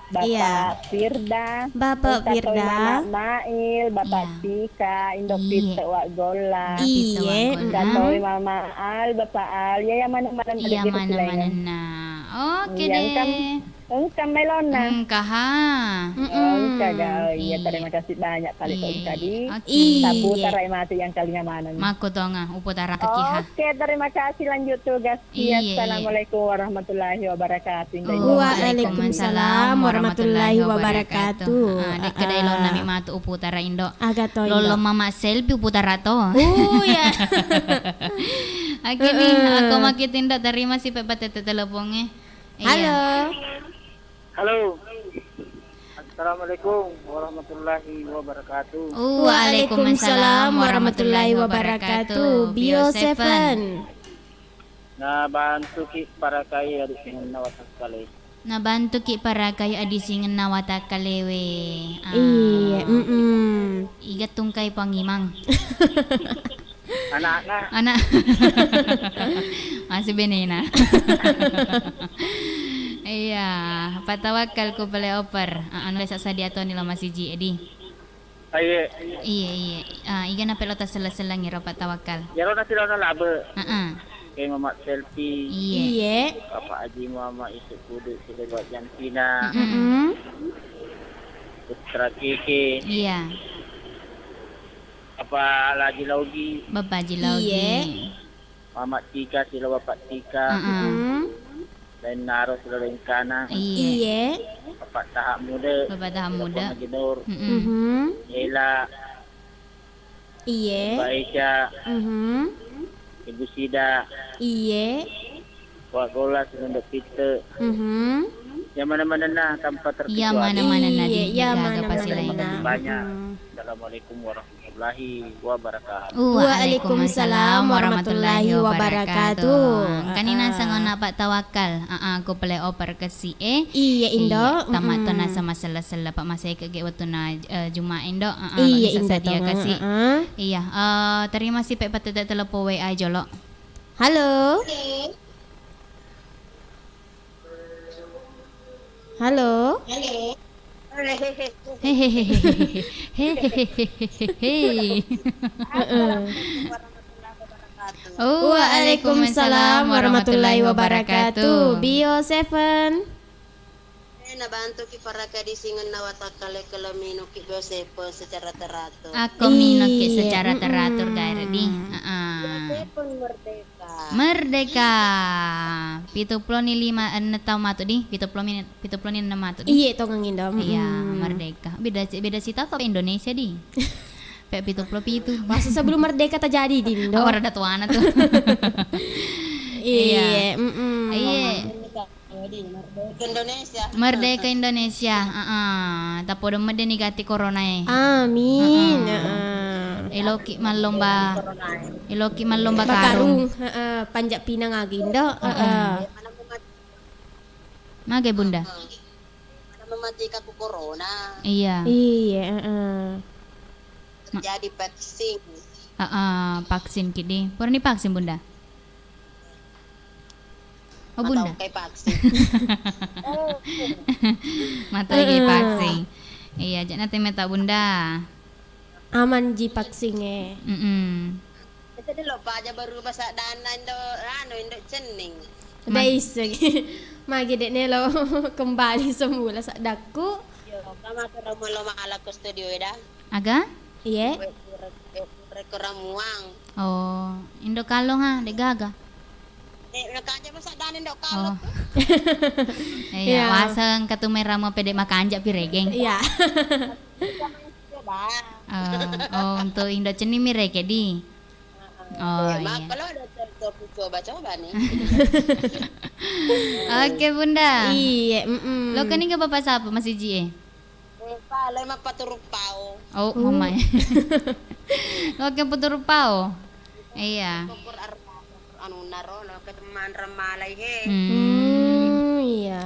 S16: Bapak Firda,
S3: Bapak Firda,
S16: Mama Mail, Bapak Tika, Indok Pita Wak Gola,
S3: Iya.
S16: Katoi Mama Al, Bapak Al, ya mana-mana
S2: Iya mana-mana nah. Oke deh.
S16: Engkau melona.
S2: Engkaha.
S16: Iya, terima kasih banyak kali kau tadi.
S2: Iya.
S16: Tabu tarai mati yang kalinya mana.
S2: Mako tonga uputara kekiha.
S16: Oke, terima kasih lanjut tugas. Assalamualaikum warahmatullahi wabarakatuh.
S3: Waalaikumsalam warahmatullahi wabarakatuh.
S2: Dek kedai lo nami matu uputara Indo.
S3: Agato
S2: Lolo Mama Selfie uputara to.
S3: Ya.
S2: Oke nih, aku makitin terima si Pepa tete teleponnya.
S3: Halo.
S15: Halo. Assalamualaikum warahmatullahi wabarakatuh.
S2: Waalaikumsalam warahmatullahi wabarakatuh. Bio 7.
S15: Na bantu ki para kaya di sini nawata kali.
S2: Nabantu ki para kayo adisingan nawata kalewe.
S3: Iya.
S2: Igat tungkay pangimang.
S15: Anak.
S2: Masih benena. Iya, patawakal ko pala oper. Ano sa sadiato nila masiji edi. Iya. Iga na pelota sela-sela ngiro patawakal.
S15: Yaro na sila na laba. Kay Mama Selfie.
S2: Iya.
S15: Bapak Haji Mama Isu Kudu sila buat Jantina. Putra Kiki.
S2: Iya.
S15: Bapak Haji Laugi.
S2: Bapak Haji Laugi.
S3: Iya.
S15: Mama Tika sila Bapak Tika. Dan Naro sila Rencana.
S3: Iya.
S15: Bapak Tahap Muda.
S2: Bapak Tahap Muda.
S15: Bapak Nur. Ela.
S3: Iya.
S15: Bapak Aisha. Ibu Sida.
S3: Iya.
S15: Wak Gola sila Pita. Yang mana-mana nah tanpa terkecuali.
S2: Ya mana-mana nah
S3: ya
S2: mana-mana
S15: banyak. Assalamualaikum warahmatullahi wabarakatuh.
S2: Waalaikumsalam warahmatullahi wabarakatuh. Kanina sangona Pak Tawakal. Aku play oper ke si
S3: Iya Indo.
S2: Tamat to na sa masala-sala Pak Masay kage waktu na Juma Indo.
S3: Iya Indo
S2: dia kasih. Iya. Terima kasih Pak patete telepo WA jolo.
S3: Halo. Halo. Waalaikumsalam warahmatullahi wabarakatuh. Bio 7.
S17: Nabantu ki para kadisingan nawatakale kalamino ki Josepo secara teratur.
S2: Aku minum ki secara teratur gaya di. Merdeka. 75 tahun matu di. 76 matu di.
S3: Iya to ngindom.
S2: Iya, merdeka. Beda sita kok Indonesia di. Pek 77.
S3: Masa sebelum merdeka terjadi di Indo.
S2: Rada tuana tuh.
S3: Iya.
S2: Merdeka Indonesia. Tapo do mede nigati corona
S3: Amin.
S2: Eloki malomba karung.
S3: Panjak pinang agindo.
S2: Mage bunda.
S17: Mematikan corona.
S2: Iya.
S17: jadi vaksin.
S2: Vaksin kini. Purni vaksin Bunda. Oh Bunda.
S17: Atau kayak vaksin.
S2: Mata lagi vaksin. Iya, jangan nanti meta Bunda.
S3: Aman ji vaksinnya.
S17: Jadi lupa aja baru masak dana indo cening.
S3: Udah iseng. Magi dek nelo kembali semula sak daku.
S17: Yo, kama keramu lo maala ke studio dah.
S2: Aga?
S3: Iya.
S17: Rekeramuang.
S2: Oh, Indo kalong ha, dek gaga.
S17: Nakanja masak dana indo kalong.
S2: Iya, waseng ketumai ramo pede makanja piregeng.
S3: Iya.
S2: Untuk Indo ceni mireke di. Iya.
S17: Kalau ada coba nih.
S2: Oke Bunda.
S3: Iya.
S2: Lo kan ini bapak siapa masih Ji?
S17: Kalau emang paturupau.
S2: Oh, mama. Lo kan paturupau. Iya.
S17: Anu naro lo ke teman ramalai he.
S2: Iya.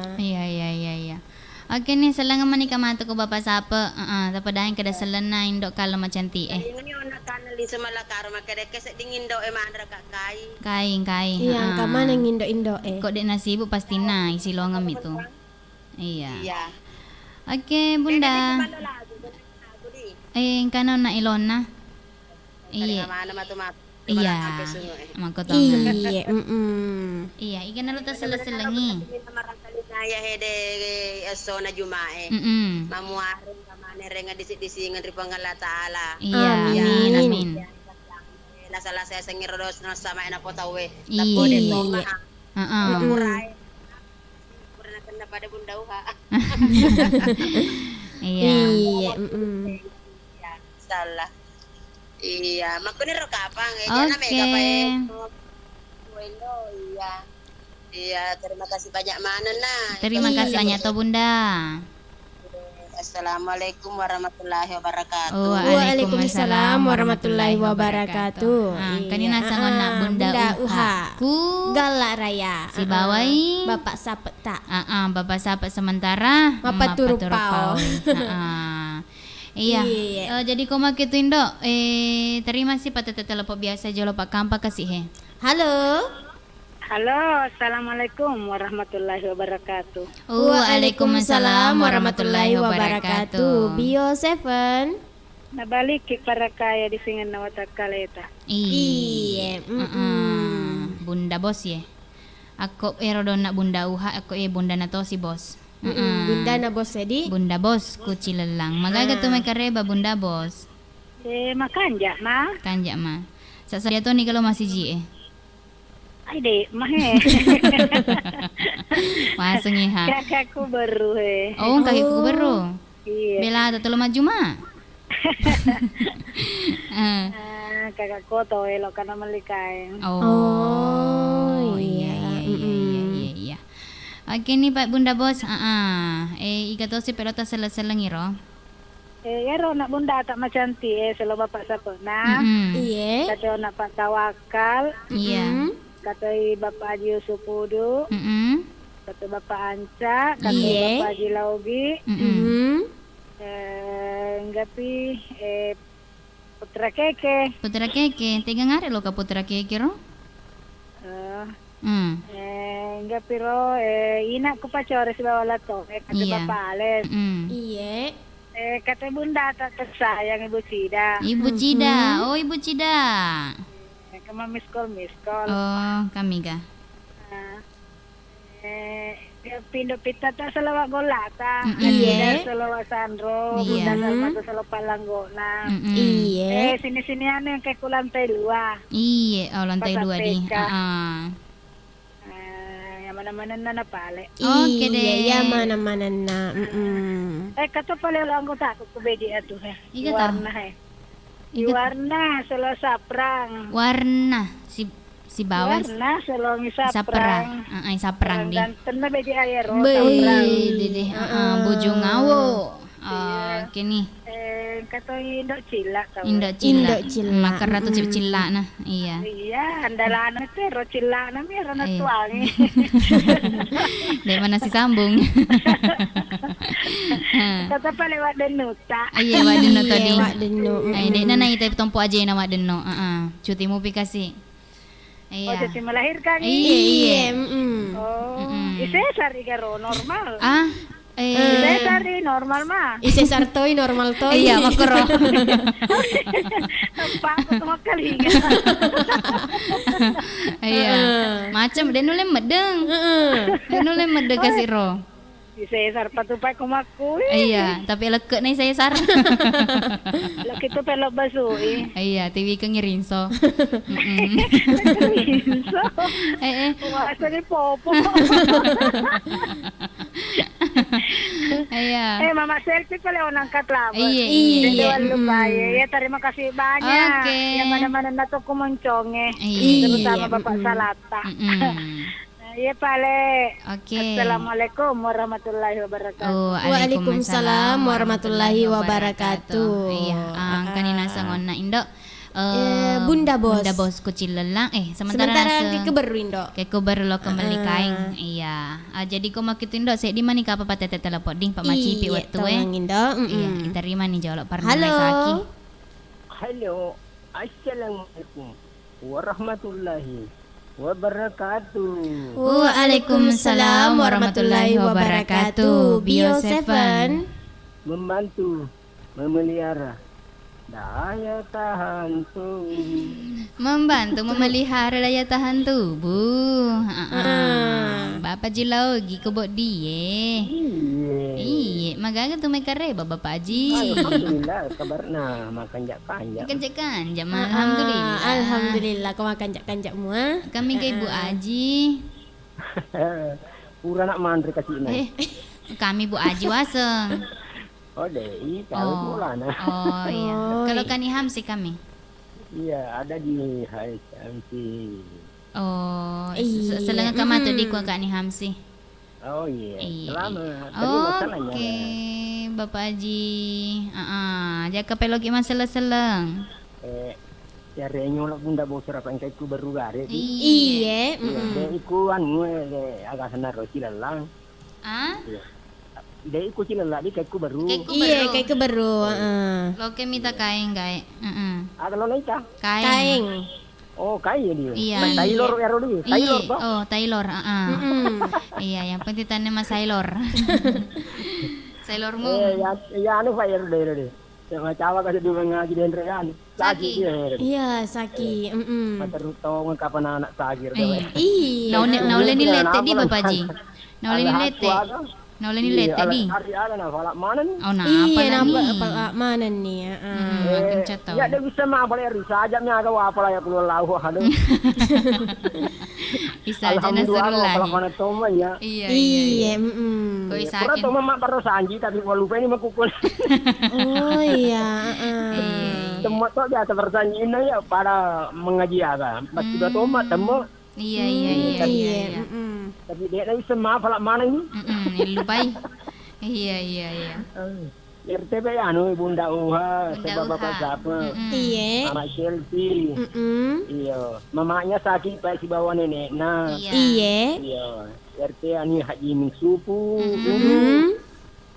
S2: Oke nih selang manika mantu ko bapak sapa. Tapa dahin kada selena indok kalau macam ti
S17: Ini ona kanal di semalakar makade kesek dingin do mandra kakai.
S2: Kain.
S3: Iya, kamana ngindo-indo
S2: Kok dek nasibu pasti na isi longam itu. Iya.
S17: Iya.
S2: Oke Bunda. Kana na ilona. Iya. Iya. Makotongan.
S3: Iya.
S2: Iya, ikan lu tas seleselengi.
S17: Ya hede esona jumae. Mamuarin kamane renga disi-disingan ri pangala taala.
S2: Iya, amin.
S17: La salah saya sengirodos sama ena potawe.
S2: Iya.
S17: Murai. Pernah kena pada Bunda Uha.
S2: Iya.
S17: Ya, salah. Iya, makanya kapang
S2: Oke.
S17: Iya. Iya, terima kasih banyak mana nah.
S2: Terima kasih banyak toh Bunda.
S17: Assalamualaikum warahmatullahi wabarakatuh.
S3: Waalaikumsalam warahmatullahi wabarakatuh.
S2: Kanina sangon nak Bunda Uha. Ku
S3: Galak Raya.
S2: Si Bawai.
S3: Bapak Sapet tak.
S2: Bapak Sapet sementara.
S3: Bapak Turupau.
S2: Iya. Jadi koma gitu Indo. Terima kasih Pak telepon biasa jolo Pak Kampa kasih he.
S3: Halo.
S16: Halo, assalamualaikum warahmatullahi wabarakatuh.
S2: Waalaikumsalam warahmatullahi wabarakatuh.
S3: Bio 7.
S16: Nabalik para kaya di singan na watakaleta.
S2: Iya. Bunda bos ye. Ako erodon nak Bunda Uha, ako Bunda na to si bos.
S3: Bunda na bos edi.
S2: Bunda bos kuci lelang. Magaga tu kareba Bunda bos.
S16: Makanja ma.
S2: Kanja ma. Sasaria to ni kalau masih ji
S16: Ay di, mahe.
S2: Masang ha.
S16: Kakakku baru he.
S2: Oh, kakakku baru.
S16: Iya.
S2: Bela ada tolo maju ma.
S16: Kakakku to elok kana malikain.
S2: Oh, iya. Oke nih Pak Bunda bos. Ika to si pelota seleselengiro.
S16: Ero nak Bunda tak macam ti selo bapak siapa nah.
S3: Iya.
S16: Kata nak Pak Tawakal.
S2: Iya.
S16: Kata Bapak Haji Yusufudu, kata Bapak Anca, kata
S2: Bapak
S16: Haji Laugi, ngapi Putra Keke.
S2: Putra Keke, tiga ngare lo ka Putra Keke ro?
S16: Ngapi ro, ina ko pa chore si bawala to, kata Bapak Ales.
S3: Iya.
S16: Kata Bunda tak tersayang Ibu Cida.
S2: Ibu Cida, oh Ibu Cida.
S16: Kama miss call.
S2: Oh, kami ga.
S16: Pindo pita ta salawa golata.
S3: Iya.
S16: Salawa Sandro.
S2: Iya.
S16: Salawa salawa Palanggona.
S3: Iya.
S16: Sini ane yang kayak lantai 2.
S2: Iya, lantai 2 di.
S16: Yang mana-mana na pale.
S2: Oke deh.
S3: Iya, mana-mana na.
S16: Kata pale lo anggota aku kubedi atuh he.
S2: Iya
S16: warna he. Warna selo saprang.
S2: Warna si bawah.
S16: Warna selo saprang.
S2: Saprang di.
S16: Dan tena bedi air
S2: saprang. Dede. Bojo ngawo. Kini.
S18: kata indok cilak tau.
S2: Indok cilak. Makan ratu cilak nah. Iya.
S18: Iya, andalan itu ro cilak na mi rona tuangi.
S2: Dek mana si sambung.
S18: Kata pa lewat denuta.
S2: Iya, wak deno tadi.
S3: Wak deno.
S2: Ai dek nana kita tompo aja nama deno. Cuti mau pikasi. Iya.
S18: Oh, cuti melahirkan.
S2: Iya.
S18: Oh, Isesar igaro normal.
S2: Isesar
S18: normal mah.
S3: Isesar toy normal toy.
S2: Iya, makro.
S18: Pak pertama kali.
S2: Iya. Macam denu le medeng. Denu le medeng kasih ro.
S18: Isesar patupai kumaku.
S2: Iya, tapi leket nih saya sar.
S18: Lek itu pelok basui.
S2: Iya, TV ke ngirinso.
S18: Ngirinso. Wah, ini popo.
S2: Iya.
S18: Mama selfie kalau angkat lama.
S2: Iya.
S18: Ya, terima kasih banyak. Yang mana-mana nato ku menconge. Terutama Bapak Salata. Iya Pale.
S2: Oke.
S18: Assalamualaikum warahmatullahi wabarakatuh.
S3: Waalaikumsalam warahmatullahi wabarakatuh.
S2: Iya. Kanina sangona Indo.
S3: Bunda Bos.
S2: Bunda Bos kucil lelang. Sementara
S3: ke keberu Indo.
S2: Ke keberu lo kembali kain. Iya. Jadi ko makitu Indo saya di mana ka apa tete telepon ding Pak Maci pi waktu
S3: Indo.
S2: Iya. Kita terima nih jawab parna
S3: Halo.
S2: Saki.
S19: Halo. Assalamualaikum warahmatullahi wabarakatuh.
S3: Waalaikumsalam warahmatullahi wabarakatuh. Bio 7
S19: membantu memelihara daya tahan tubuh.
S2: Membantu memelihara daya tahan tubuh. Bapak Jilau gi kebot die. Iya, magaga tu mai kare Bapak Haji.
S19: Alhamdulillah kabarna makan jak kanjak.
S2: Kanjak alhamdulillah.
S3: Alhamdulillah kau makan kanjak mua.
S2: Kami ke Ibu Haji.
S19: Pura nak mandri kasihna.
S2: Kami Bu Haji waseng.
S19: Oh deh, tahu pula nah.
S2: Oh iya. Kalau Kani Hamsi kami.
S19: Iya, ada di Hamsi.
S2: Oh, selengah kamu tuh di Kani Hamsi.
S19: Oh iya. Selamat.
S2: Oke, Bapak Haji. Jaga pelogi masalah seleng.
S19: Ya renyo lah Bunda Bos apa yang ku baru gare.
S3: Iya.
S19: Dia iku anu agak senar cilalang. Dia iku cilalang di kaiku baru.
S3: Iya, kaiku baru.
S2: Lo ke minta kain gae.
S19: Ada lo naika?
S2: Kain.
S19: Oh, kain dia.
S2: Iya.
S19: Taylor ya Rodi. Taylor toh.
S2: Oh, Taylor, Iya, yang penting tanya Mas Taylor. Taylormu.
S19: Ya anu Pak Rodi. Sama cawa kasi di ngaji di Hendrian.
S2: Saki.
S3: Iya, Saki.
S19: Materutong kapan anak sakir.
S3: Iya.
S2: Naule ni lete di Bapak Haji. Naule ni lete. Naule ni lete di.
S19: Hari ada na falak mana nih?
S2: Oh,
S3: iya, apa mana nih?
S19: Ya dia bisa mah boleh saja nya aga apa lah ya kulo lahu aduh.
S2: Bisa aja nasrullah.
S19: Kalau mana toma ya.
S2: Iya.
S19: Koi sakin. Toma mak baru sanji tapi gua lupa ini makukul.
S3: Oh iya.
S19: Semua tuh biasa bersanji ini ya pada mengaji aga. Pas sudah toma temu.
S2: Iya.
S19: Tapi dia bisa maaf falak mana ini?
S2: Lupai. Iya.
S19: RTP anu Bunda Uha, bapak siapa?
S3: Iya.
S19: Anak Chelsea. Iya. Mamanya sakit pak si bawa nenek. Nah. Iya. RT ani Haji Mingsupu.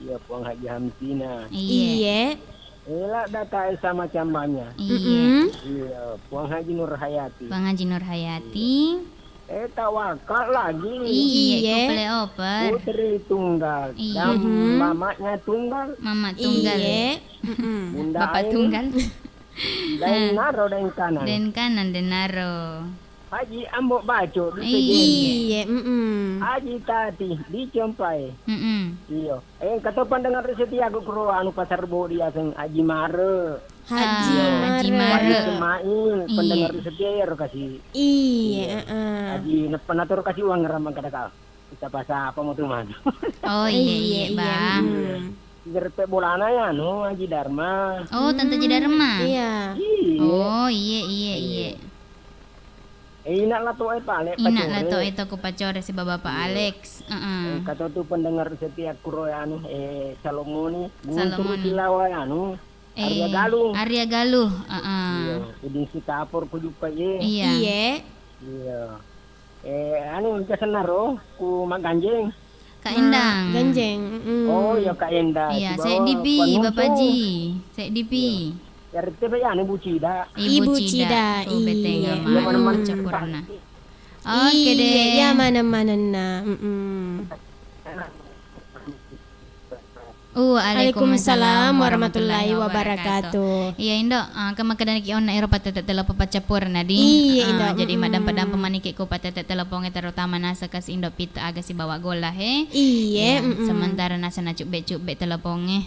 S19: Iya, Puang Haji Hamsina.
S3: Iya.
S19: Elak data sama cambanya. Iya. Puang Haji Nur Hayati.
S2: Puang Haji Nur Hayati.
S19: Tawakal lagi.
S2: Iya. Playoper.
S19: Putri tunggal. Dan mamanya tunggal.
S2: Mama tunggal.
S19: Bunda
S2: Bapak tunggal.
S19: Dan naro dan kanan.
S2: Dan naro.
S19: Haji ambok baco di
S3: Iya.
S19: Haji tati di Compai. Iya. Kata pendengar setia aku kru anu pasar bodi aseng Haji Mare.
S3: Haji
S19: Mare. Ismail pendengar setia ya kasih.
S3: Iya.
S19: Haji penatur kasih uang ngeramang kadang kita pasar apa mau teman.
S2: Oh iya bang.
S19: Gerpe bolana ya no Haji Dharma.
S2: Oh Tante Haji Dharma.
S3: Iya.
S2: Oh iya.
S19: Inak lah tuh Pak
S2: itu ku pacore si Bapak Alex.
S19: Kata tuh pendengar setia kuroyanu Salomoni. Salomoni. Tilawa anu.
S2: Arya Galuh.
S19: Iya, udin si kapur ku juga ye.
S2: Iya.
S19: Iya. Anu kesenaro ku Mak Ganjeng.
S2: Kak Endang.
S3: Ganjeng.
S19: Oh, ya Kak Endang.
S2: Iya, saya Dipi, Bapak Ji. Saya Dipi.
S19: Ya rete ba yan Ibu Cida.
S2: Ibu Cida.
S3: Iya.
S2: Beteng campurna. Oke deh.
S3: Ya mana-mana na.
S2: Waalaikumsalam warahmatullahi wabarakatuh. Iya Indo, kemakadan ki onna Eropa tetet telepon pacapur nadi.
S3: Iya Indo.
S2: Jadi madam padam pemaniki ku patetet telepon terutama nasa kas Indo pita aga si bawa gola he.
S3: Iya.
S2: Sementara nasa na cubek teleponge.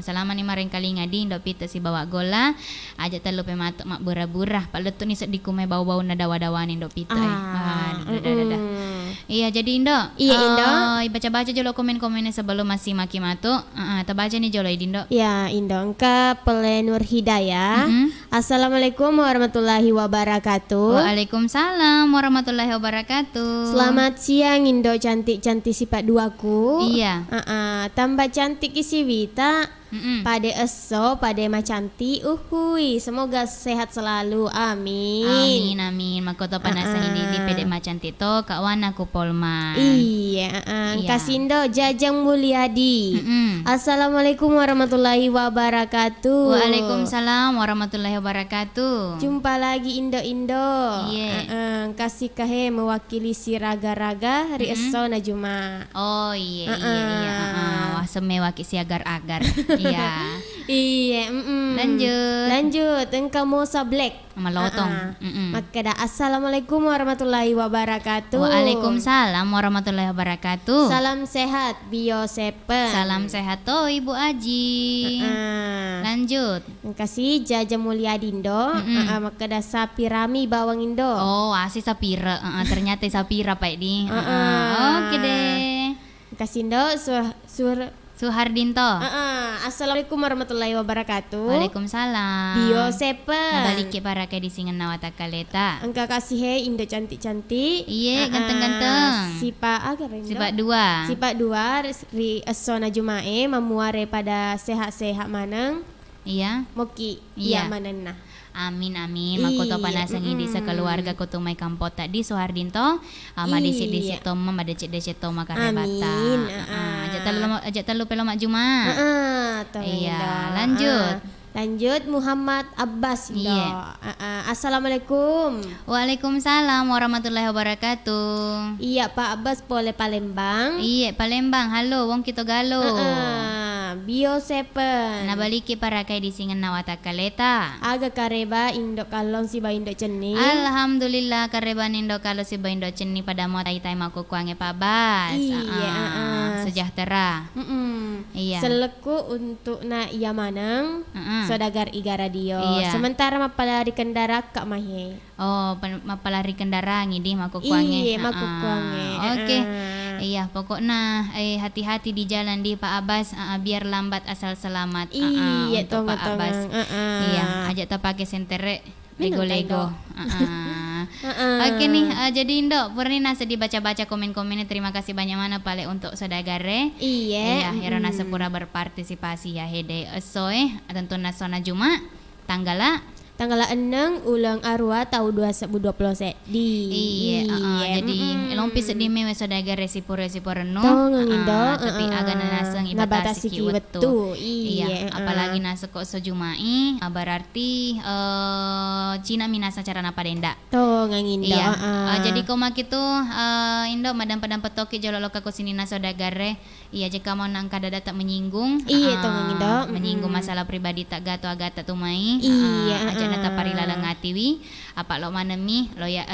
S2: Selama ni maring kali ngadi Indo pita si bawa gola. Aja telu pe matuk mak burah-burah. Pak letu ni sedih kumai bau-bau na dawa-dawan Indo pita. Iya jadi Indo.
S3: Iya Indo.
S2: Baca-baca jolo komen-komennya sebelum masih maki matu. Terbaca nih jolo Indo.
S3: Ya Indo engka Pelenur Hidayah. Assalamualaikum warahmatullahi wabarakatuh.
S2: Waalaikumsalam warahmatullahi wabarakatuh.
S3: Selamat siang Indo cantik-cantik sifat duaku.
S2: Iya.
S3: Tambah cantik isi Wita. Pade eso, pade ma cantik. Uhui, semoga sehat selalu. Amin.
S2: Amin. Makoto panasan ini di pede ma cantik to kawan aku Polman.
S3: Iya. Kasindo Jajang Mulyadi. Assalamualaikum warahmatullahi wabarakatuh.
S2: Waalaikumsalam warahmatullahi wabarakatuh.
S3: Jumpa lagi Indo.
S2: Iya.
S3: Kasih kahe mewakili si raga-raga hari eso na Juma.
S2: Oh iya. Wah semewaki si agar-agar. Iya.
S3: Iya. Lanjut. Engkau Mosa Black.
S2: Malotong.
S3: Makada assalamualaikum warahmatullahi wabarakatuh.
S2: Waalaikumsalam warahmatullahi wabarakatuh.
S3: Salam sehat Bio Sepen.
S2: Salam sehat to Ibu Aji. Lanjut.
S3: Kasih Jaja Mulyadi Indo. Makada Sapirami Bawang Indo.
S2: Oh asih Sapira. Ternyata Sapira Pak di. Oke deh.
S3: Kasih Indo
S2: Suhardinto.
S3: Assalamualaikum warahmatullahi wabarakatuh.
S2: Waalaikumsalam.
S3: Bio Sepen.
S2: Nabaliki para kay disingan nawata kaleta.
S3: Engka kasih he Indo cantik-cantik.
S2: Iya ganteng-ganteng.
S3: Sipa aga Indo.
S2: Sipa dua.
S3: Ri esona Jumae memuare pada sehat-sehat maneng.
S2: Iya.
S3: Moki.
S2: Iya
S3: manenna.
S2: Amin. Makoto panasang di sekeluarga ko tumay kampot tadi Suhardinto. Madisit-disit to madecet-decet to makarebata. Aja telu pelo mak Juma. Iya, lanjut
S3: Muhammad Abbas Indo.
S2: Iya.
S3: Assalamualaikum.
S2: Waalaikumsalam warahmatullahi wabarakatuh.
S3: Iya Pak Abbas pole Palembang.
S2: Iya Palembang. Halo wong kita galo.
S3: Bio Sepen.
S2: Nabaliki para kay disingan nawata kaleta.
S3: Aga kareba Indo kalong si ba Indo ceni.
S2: Alhamdulillah kareba Indo kalau si ba Indo ceni pada mo tay maku kuange pabas.
S3: Iya.
S2: Sejahtera. Iya.
S3: Seleku untuk na iya manang. Sodagar iga radio.
S2: Iya.
S3: Sementara mapalari kendara kak mahe.
S2: Oh, mapalari kendara ngidi maku kuange.
S3: Iya, maku kuange.
S2: Oke. Iya, pokoknya hati-hati di jalan di Pak Abbas, biar lambat asal selamat.
S3: Iya,
S2: untuk Pak Abbas. Iya, ajak ta pakai sentere lego-lego. Oke nih, jadi Indo, purni nasa dibaca-baca komen-komennya. Terima kasih banyak mana pale untuk Sodagare.
S3: Iya.
S2: Hero nasa pura berpartisipasi ya hede esoe tentu nasona Juma tanggal
S3: 6 ulang arwah tahun 2020 di.
S2: Iya. Jadi elompi sedih mewe Sodagare resipur no. Tapi agak nasang ibatasi kiwetu. Iya. Apalagi nasa kok sejumai berarti Cina minasa cara napa denda.
S3: Ngangindo.
S2: Iya. Jadi koma kitu Indo madam padam petoki jololo ka kusini na Sodagare. Iya jika mau nang kada tak menyinggung.
S3: Iya ngangindo.
S2: Menyinggung masalah pribadi tak gato agata tumai.
S3: Iya.
S2: Nata parilala ngatiwi apa lo manemi lo ya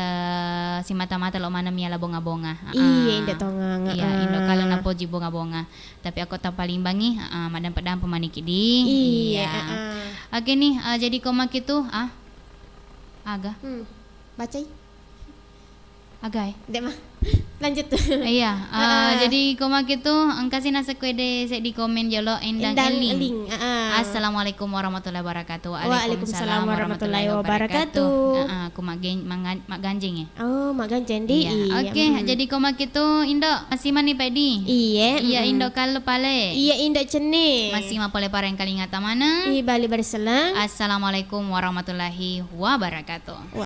S2: si mata-mata lo manemi ala bonga-bonga.
S3: Iya indah tongang.
S2: Iya indo kalau napoji bonga-bonga. Tapi aku tak paling bangi madam pedam pemaniki di.
S3: Iya.
S2: Oke nih jadi koma kitu aga.
S3: Bacai.
S2: Agai.
S3: Dek mah. lanjut.
S2: Iya, jadi koma gitu angkasi nasa kuede di komen jalo endang eling. Assalamualaikum warahmatullahi wabarakatuh.
S3: Waalaikumsalam warahmatullahi wabarakatuh.
S2: Aku mak ganjeng ya.
S3: Oh, mak ganjeng di.
S2: Iya. Oke, jadi koma gitu Indo masih mani pedi. Iya Indo kalau pale.
S3: Iya Indo cene.
S2: Masih ma pole pareng kali ngata mana?
S3: Bali berselang.
S2: Assalamualaikum warahmatullahi wabarakatuh.